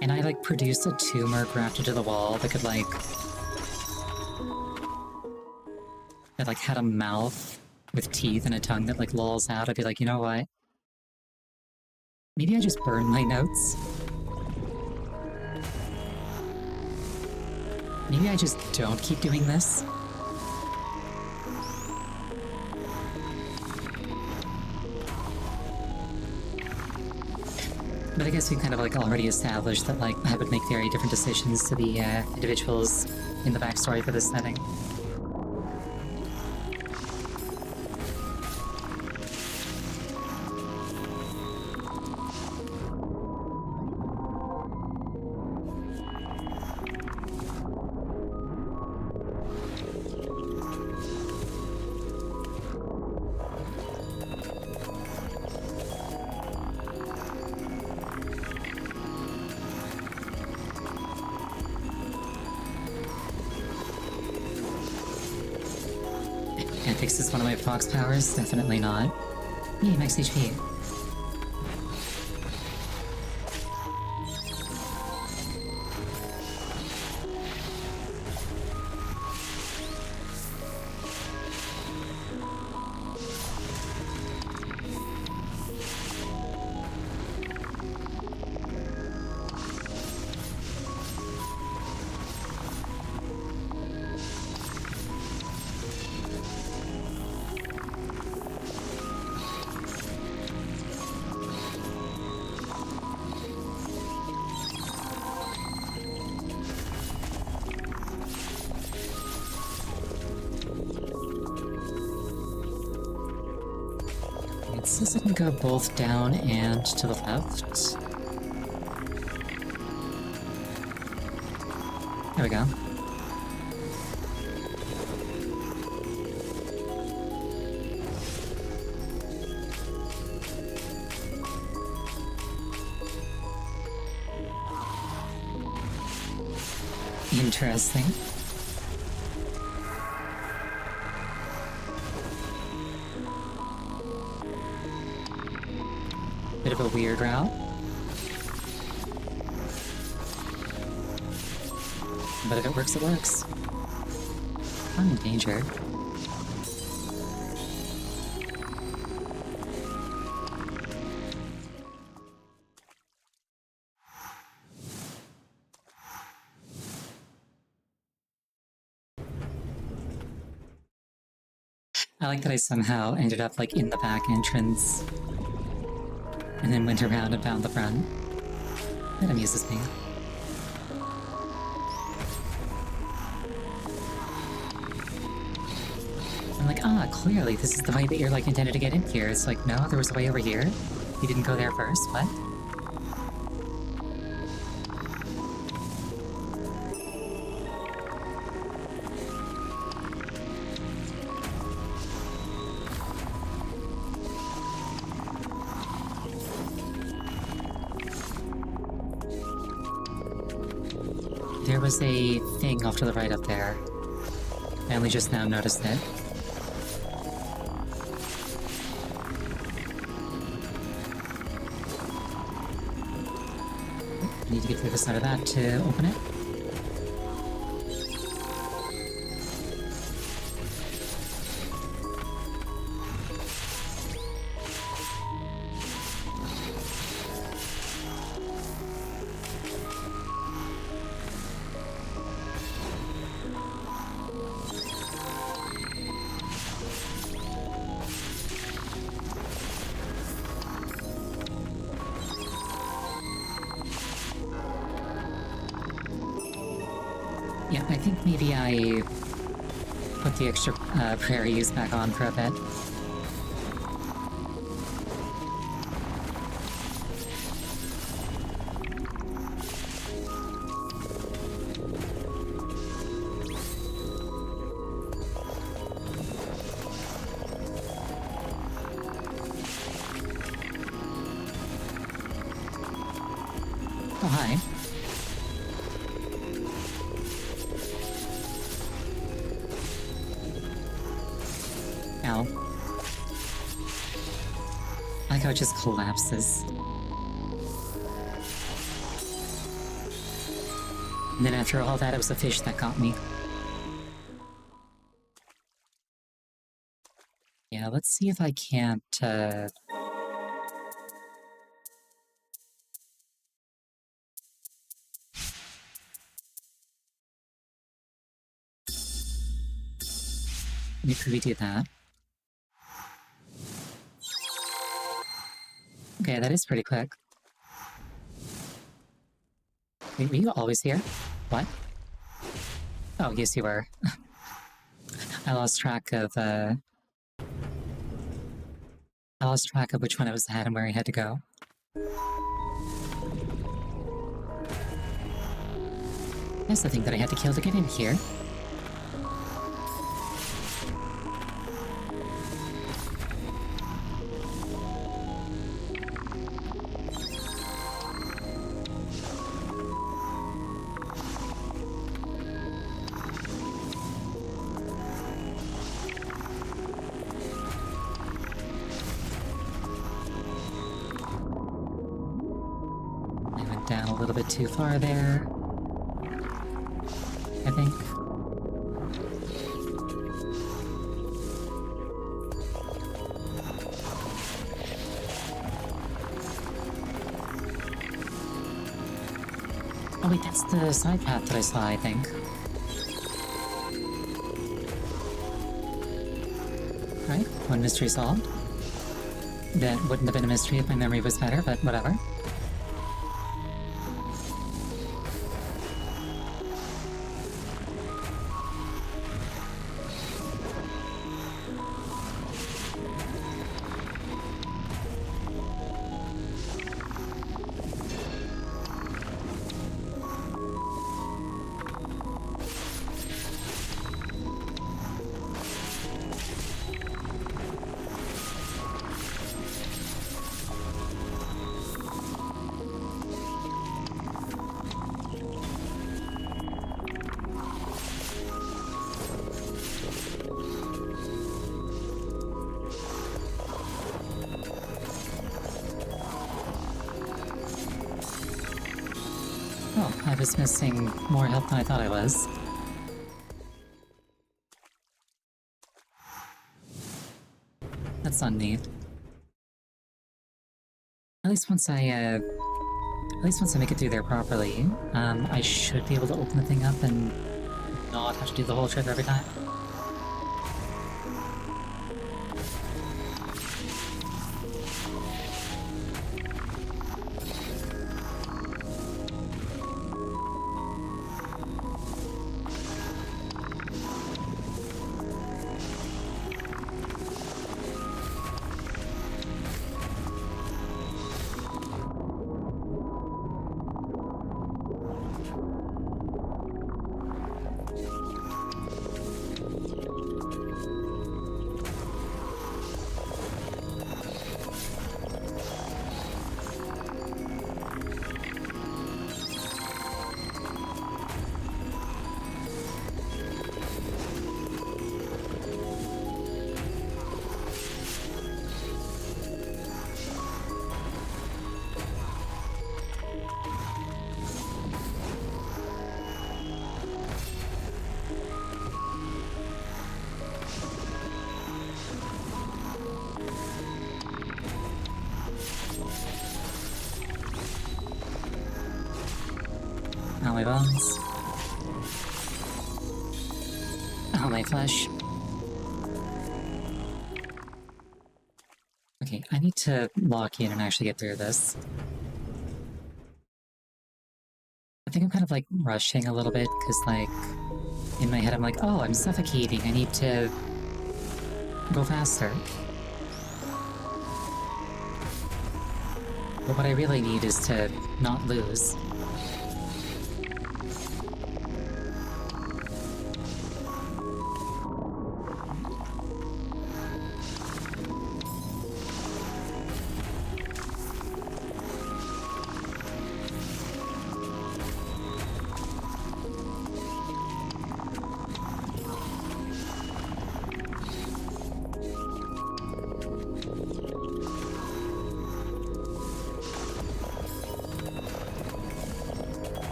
A: and I, like, produced a tumor grafted to the wall that could, like... that, like, had a mouth with teeth and a tongue that, like, lolls out, I'd be like, you know what? Maybe I just burn my notes? Maybe I just don't keep doing this? But I guess we kind of, like, already established that, like, I would make very different decisions to the, individuals in the backstory for this setting. Fix is one of my Fox powers? Definitely not. Hey, max HP. It says I can go both down and to the left. There we go. Interesting. bit of a weird route. But if it works, it works. I'm in danger. I like that I somehow ended up, like, in the back entrance. And then went around and found the front. That amuses me. I'm like, clearly this is the way that you're, like, intended to get in here. It's like, no, there was a way over here. You didn't go there first, what? There was a thing off to the right up there. I only just now noticed it. I need to get to the side of that to open it. Yeah, I think maybe I put the extra prairies back on for a bit. Oh, hi. Ow. I like how it just collapses. And then after all that, it was a fish that got me. Yeah, let's see if I can't, maybe we do that. Okay, that is pretty quick. Wait, were you always here? What? Oh, yes you were. I lost track of which one I was at and where I had to go. That's the thing that I had to kill to get in here. Down a little bit too far there, I think. Oh wait, that's the side path that I saw, I think. Alright, one mystery solved. That wouldn't have been a mystery if my memory was better, but whatever. Wow, I was missing more health than I thought I was. That's not neat. At least once I make it through there properly, I should be able to open the thing up and not have to do the whole trip every time. All my bones. All my flesh. Okay, I need to lock in and actually get through this. I think I'm kind of like rushing a little bit, because like, in my head I'm like, oh, I'm suffocating, I need to go faster. But what I really need is to not lose.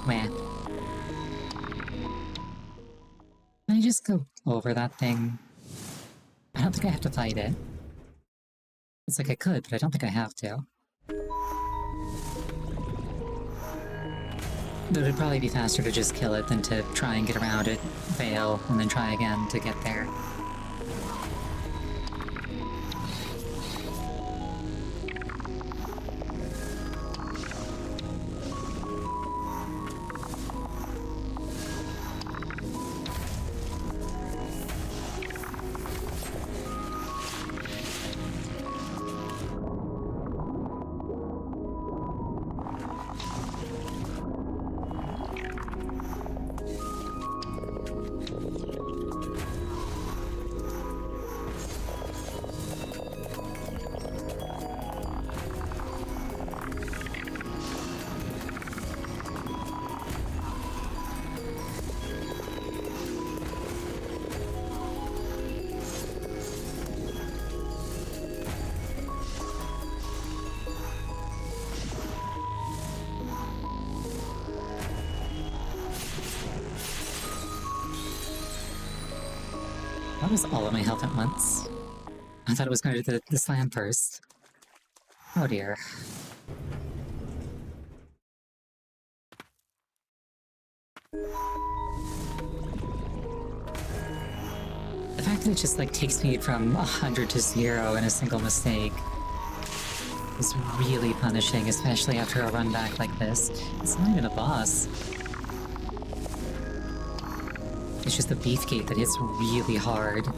A: Meh. Can I just go over that thing? I don't think I have to fight it. It's like I could, but I don't think I have to. But it'd probably be faster to just kill it than to try and get around it, fail, and then try again to get there. That was all of my health at once. I thought it was going to do the slam first. Oh dear. The fact that it just like takes me from 100 to 0 in a single mistake is really punishing, especially after a run back like this. It's not even a boss. It's just the beefcake that hits really hard.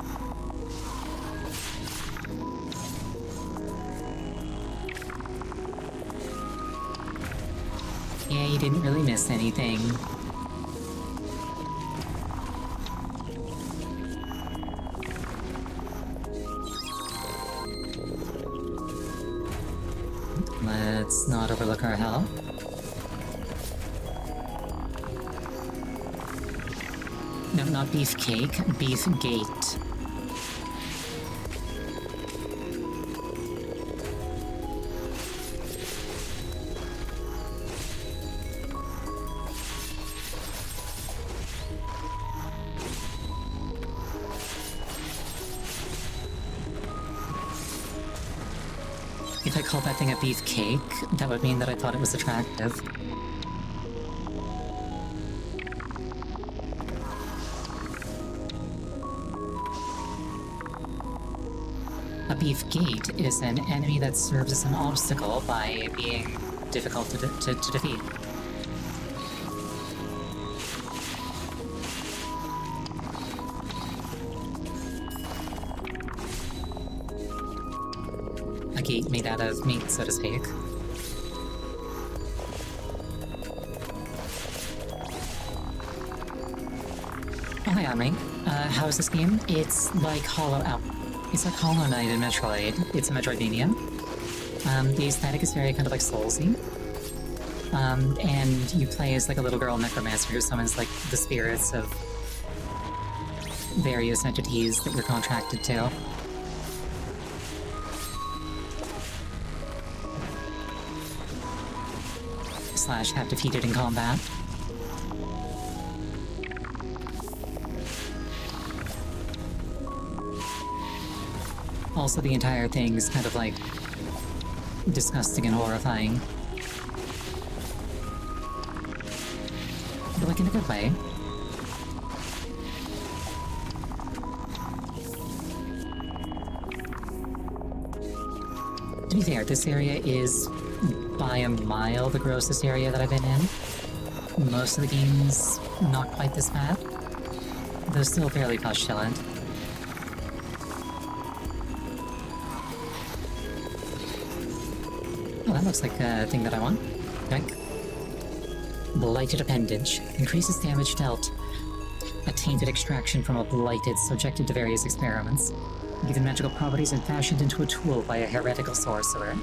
A: Yeah, you didn't really miss anything. let's not overlook our health. No, not beefcake, beefgate. If I called that thing a beefcake, that would mean that I thought it was attractive. A beefgate is an enemy that serves as an obstacle by being difficult to defeat. A gate made out of meat, so to speak. Oh, hi, Omri. How's this game? It's like It's like Hollow Knight in Metroid. It's a Metroidvania. The aesthetic is very kind of like Soulsy. And you play as like a little girl necromancer who summons like the spirits of various entities that you're contracted to. / have defeated in combat. Also, the entire thing is kind of like disgusting and horrifying. But like in a good way. To be fair, this area is by a mile the grossest area that I've been in. Most of the game's not quite this bad, though still fairly pustulant. Oh, that looks like a thing that I want. Okay. Blighted Appendage. Increases damage dealt. A tainted extraction from a blighted subjected to various experiments. Given magical properties and fashioned into a tool by a heretical sorcerer.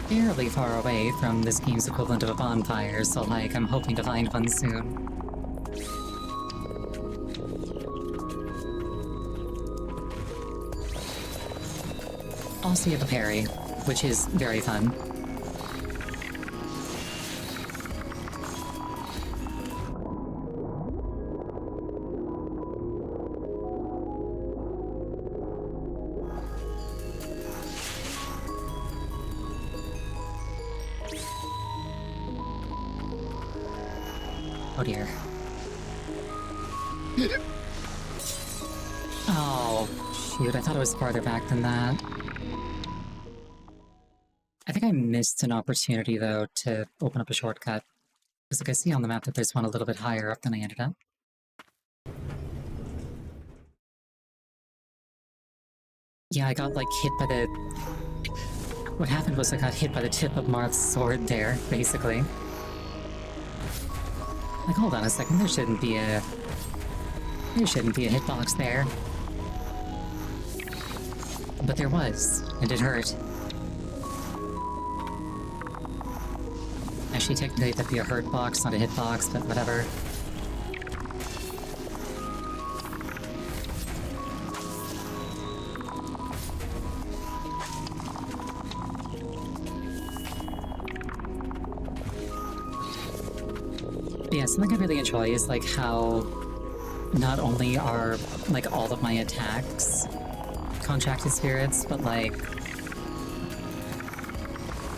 A: Fairly far away from this game's equivalent of a bonfire, so like, I'm hoping to find one soon. Also, you have a parry, which is very fun. Oh dear. Oh, shoot, I thought it was farther back than that. I think I missed an opportunity, though, to open up a shortcut. Because like I see on the map that there's one a little bit higher up than I ended up. Yeah, I got, like, hit by the... What happened was I got hit by the tip of Marth's sword there, basically. Like, hold on a second, there shouldn't be a hitbox there. But there was, and it hurt. Actually, technically that'd be a hurt box, not a hitbox, but whatever. Yeah, something I really enjoy is like how not only are like all of my attacks contracted spirits, but like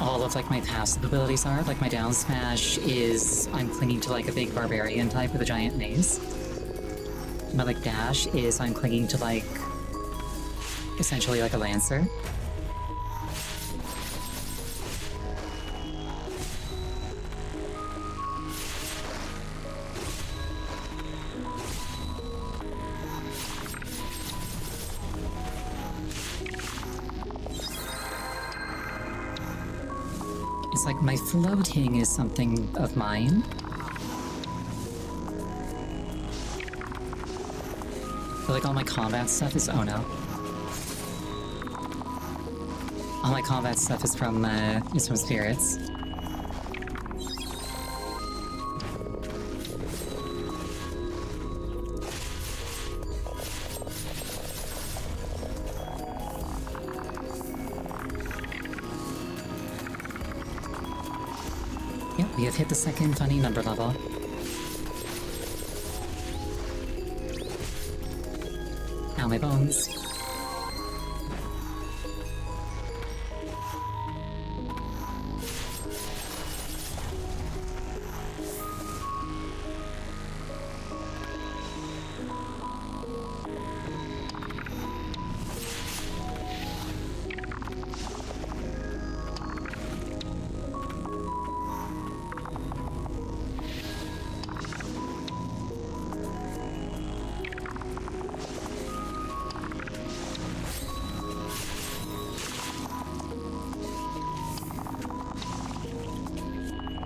A: all of like my passive abilities are. Like my down smash is I'm clinging to like a big barbarian type with a giant mace. My like dash is I'm clinging to like essentially like a lancer. It's like my floating is something of mine. But like all my combat stuff is oh no. All my combat stuff is from spirits. Yep, we have hit the second funny number level. Ow, my bones.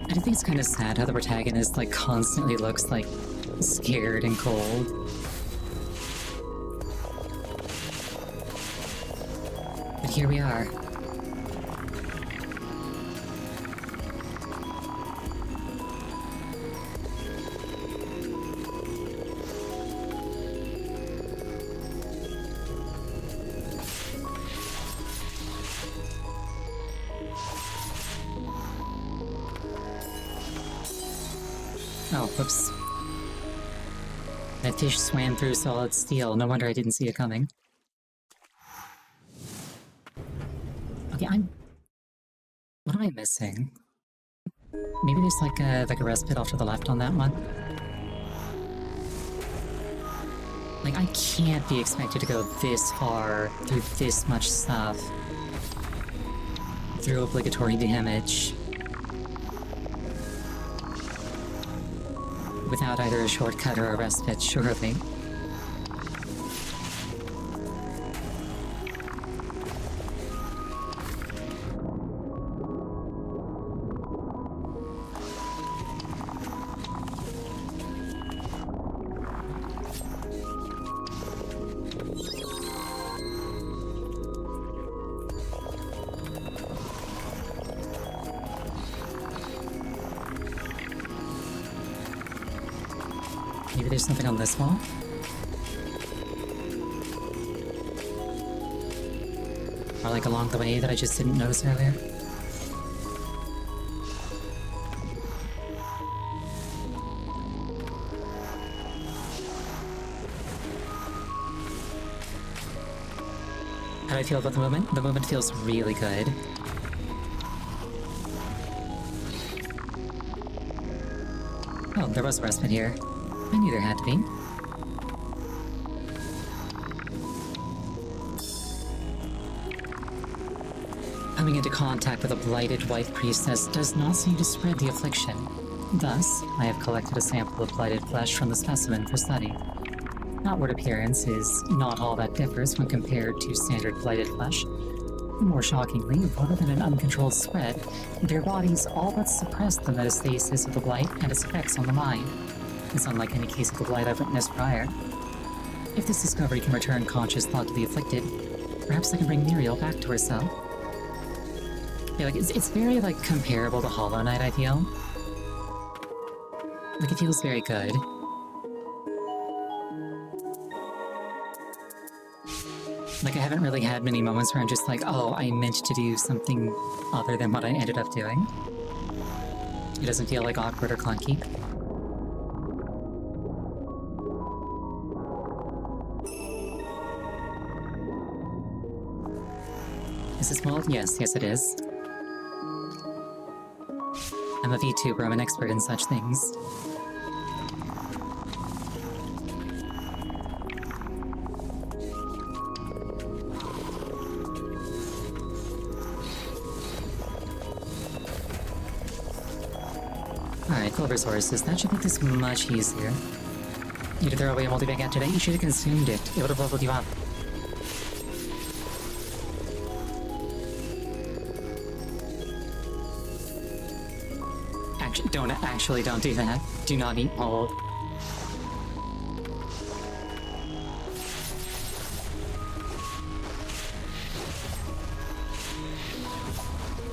A: I think it's kind of sad how the protagonist, like, constantly looks, like, scared and cold. But here we are. Oh, whoops. That fish swam through solid steel. No wonder I didn't see it coming. Okay, what am I missing? Maybe there's like a respite off to the left on that one? Like, I can't be expected to go this far through this much stuff. Through obligatory damage. Without either a shortcut or a respite, surely. Maybe there's something on this wall? Or like along the way that I just didn't notice earlier? How do I feel about the movement? The movement feels really good. Oh, there was a respite here. I knew there had to be. Coming into contact with a blighted white priestess does not seem to spread the affliction. Thus, I have collected a sample of blighted flesh from the specimen for study. Outward appearance is not all that differs when compared to standard blighted flesh. More shockingly, rather than an uncontrolled spread, their bodies all but suppress the metastasis of the blight and its effects on the mind. It's unlike any case of the blight I've witnessed prior. If this discovery can return conscious thought to the afflicted, perhaps I can bring Muriel back to herself. Yeah, like, it's very, like, comparable to Hollow Knight, I feel. Like, it feels very good. Like, I haven't really had many moments where I'm just like, oh, I meant to do something other than what I ended up doing. It doesn't feel, like, awkward or clunky. Is this mold? Yes, yes it is. I'm a VTuber, I'm an expert in such things. Alright, full of resources. That should make this much easier. You to throw away a moldy baguette today? You should have consumed it. It would have leveled you up. Don't do that. Do not eat mold.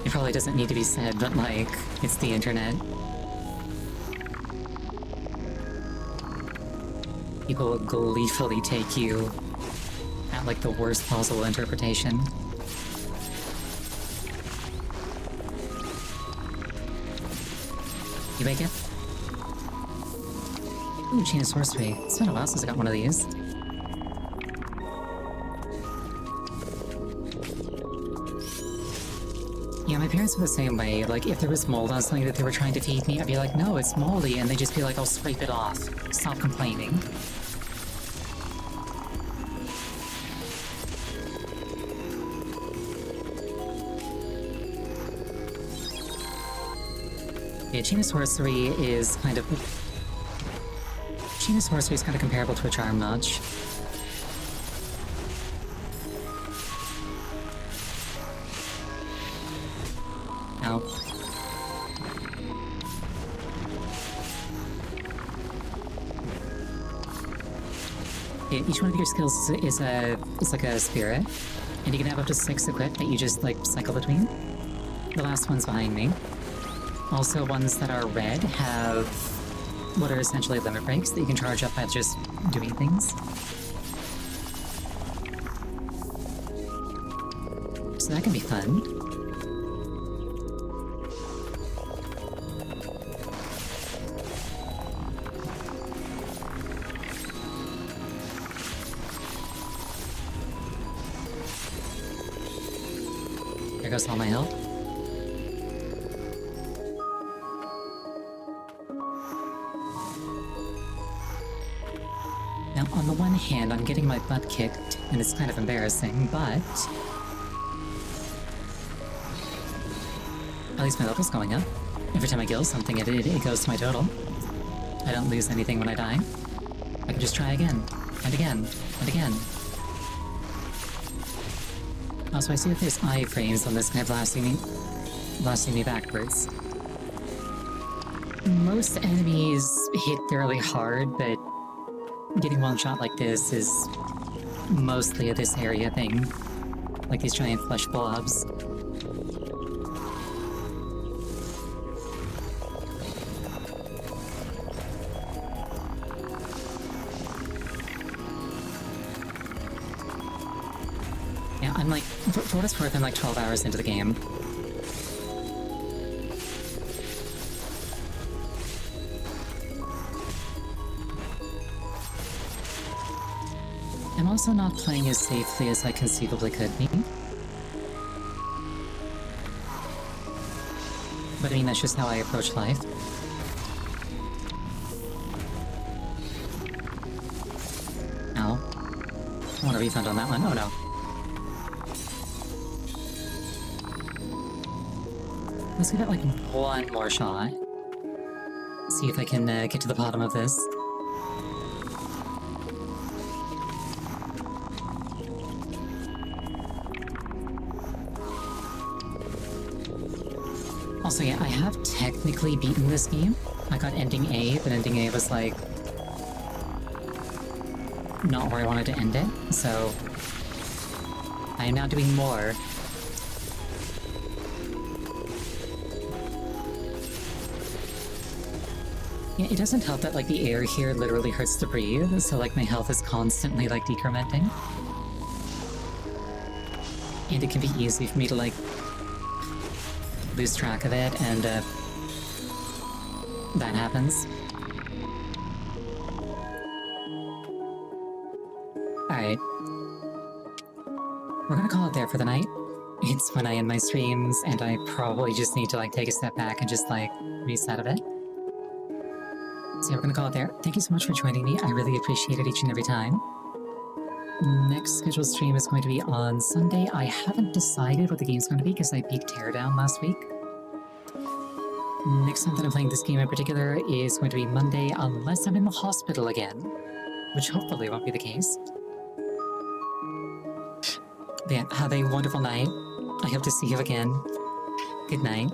A: It probably doesn't need to be said, but like, it's the internet. People will gleefully take you at like the worst possible interpretation. You make it? Ooh, Chain of Sorcery. It's been a while since I got one of these. Yeah, my parents were the same way. Like, if there was mold on something that they were trying to feed me, I'd be like, no, it's moldy, and they'd just be like, I'll scrape it off. Stop complaining. Yeah, Chain of Sorcery is kind of... Chain of Sorcery is kind of comparable to a Charm Notch. Ow. Yeah, each one of your skills is like a spirit, and you can have up to 6 equipped that you just like cycle between. The last one's behind me. Also, ones that are red have what are essentially limit breaks that you can charge up by just doing things. So that can be fun. There goes all my health. Now, on the one hand, I'm getting my butt kicked, and it's kind of embarrassing, but... at least my level's going up. Every time I kill something, it goes to my total. I don't lose anything when I die. I can just try again, and again, and again. Also, I see that there's iframes on this guy blasting me backwards. Most enemies hit fairly hard, but getting one shot like this is mostly a this area thing. Like these giant flesh blobs. Yeah, I'm like, for what it's worth, I'm like 12 hours into the game. I'm also not playing as safely as I conceivably could be. But I mean, that's just how I approach life. Ow. I want a refund on that one. Oh no. Let's give it like one more shot. See if I can get to the bottom of this. Also, yeah, I have technically beaten this game. I got ending A, but ending A was like... not where I wanted to end it, so... I am now doing more. Yeah, it doesn't help that, like, the air here literally hurts to breathe, so, like, my health is constantly, like, decrementing. And it can be easy for me to, like, lose track of it, and, that happens. Alright. We're gonna call it there for the night. It's when I end my streams, and I probably just need to, like, take a step back and just, like, reset a bit. So yeah, we're gonna call it there. Thank you so much for joining me. I really appreciate it each and every time. Next scheduled stream is going to be on Sunday. I haven't decided what the game's going to be because I beat Teardown last week. Next time that I'm playing this game in particular is going to be Monday, unless I'm in the hospital again, which hopefully won't be the case. But yeah, have a wonderful night. I hope to see you again. Good night.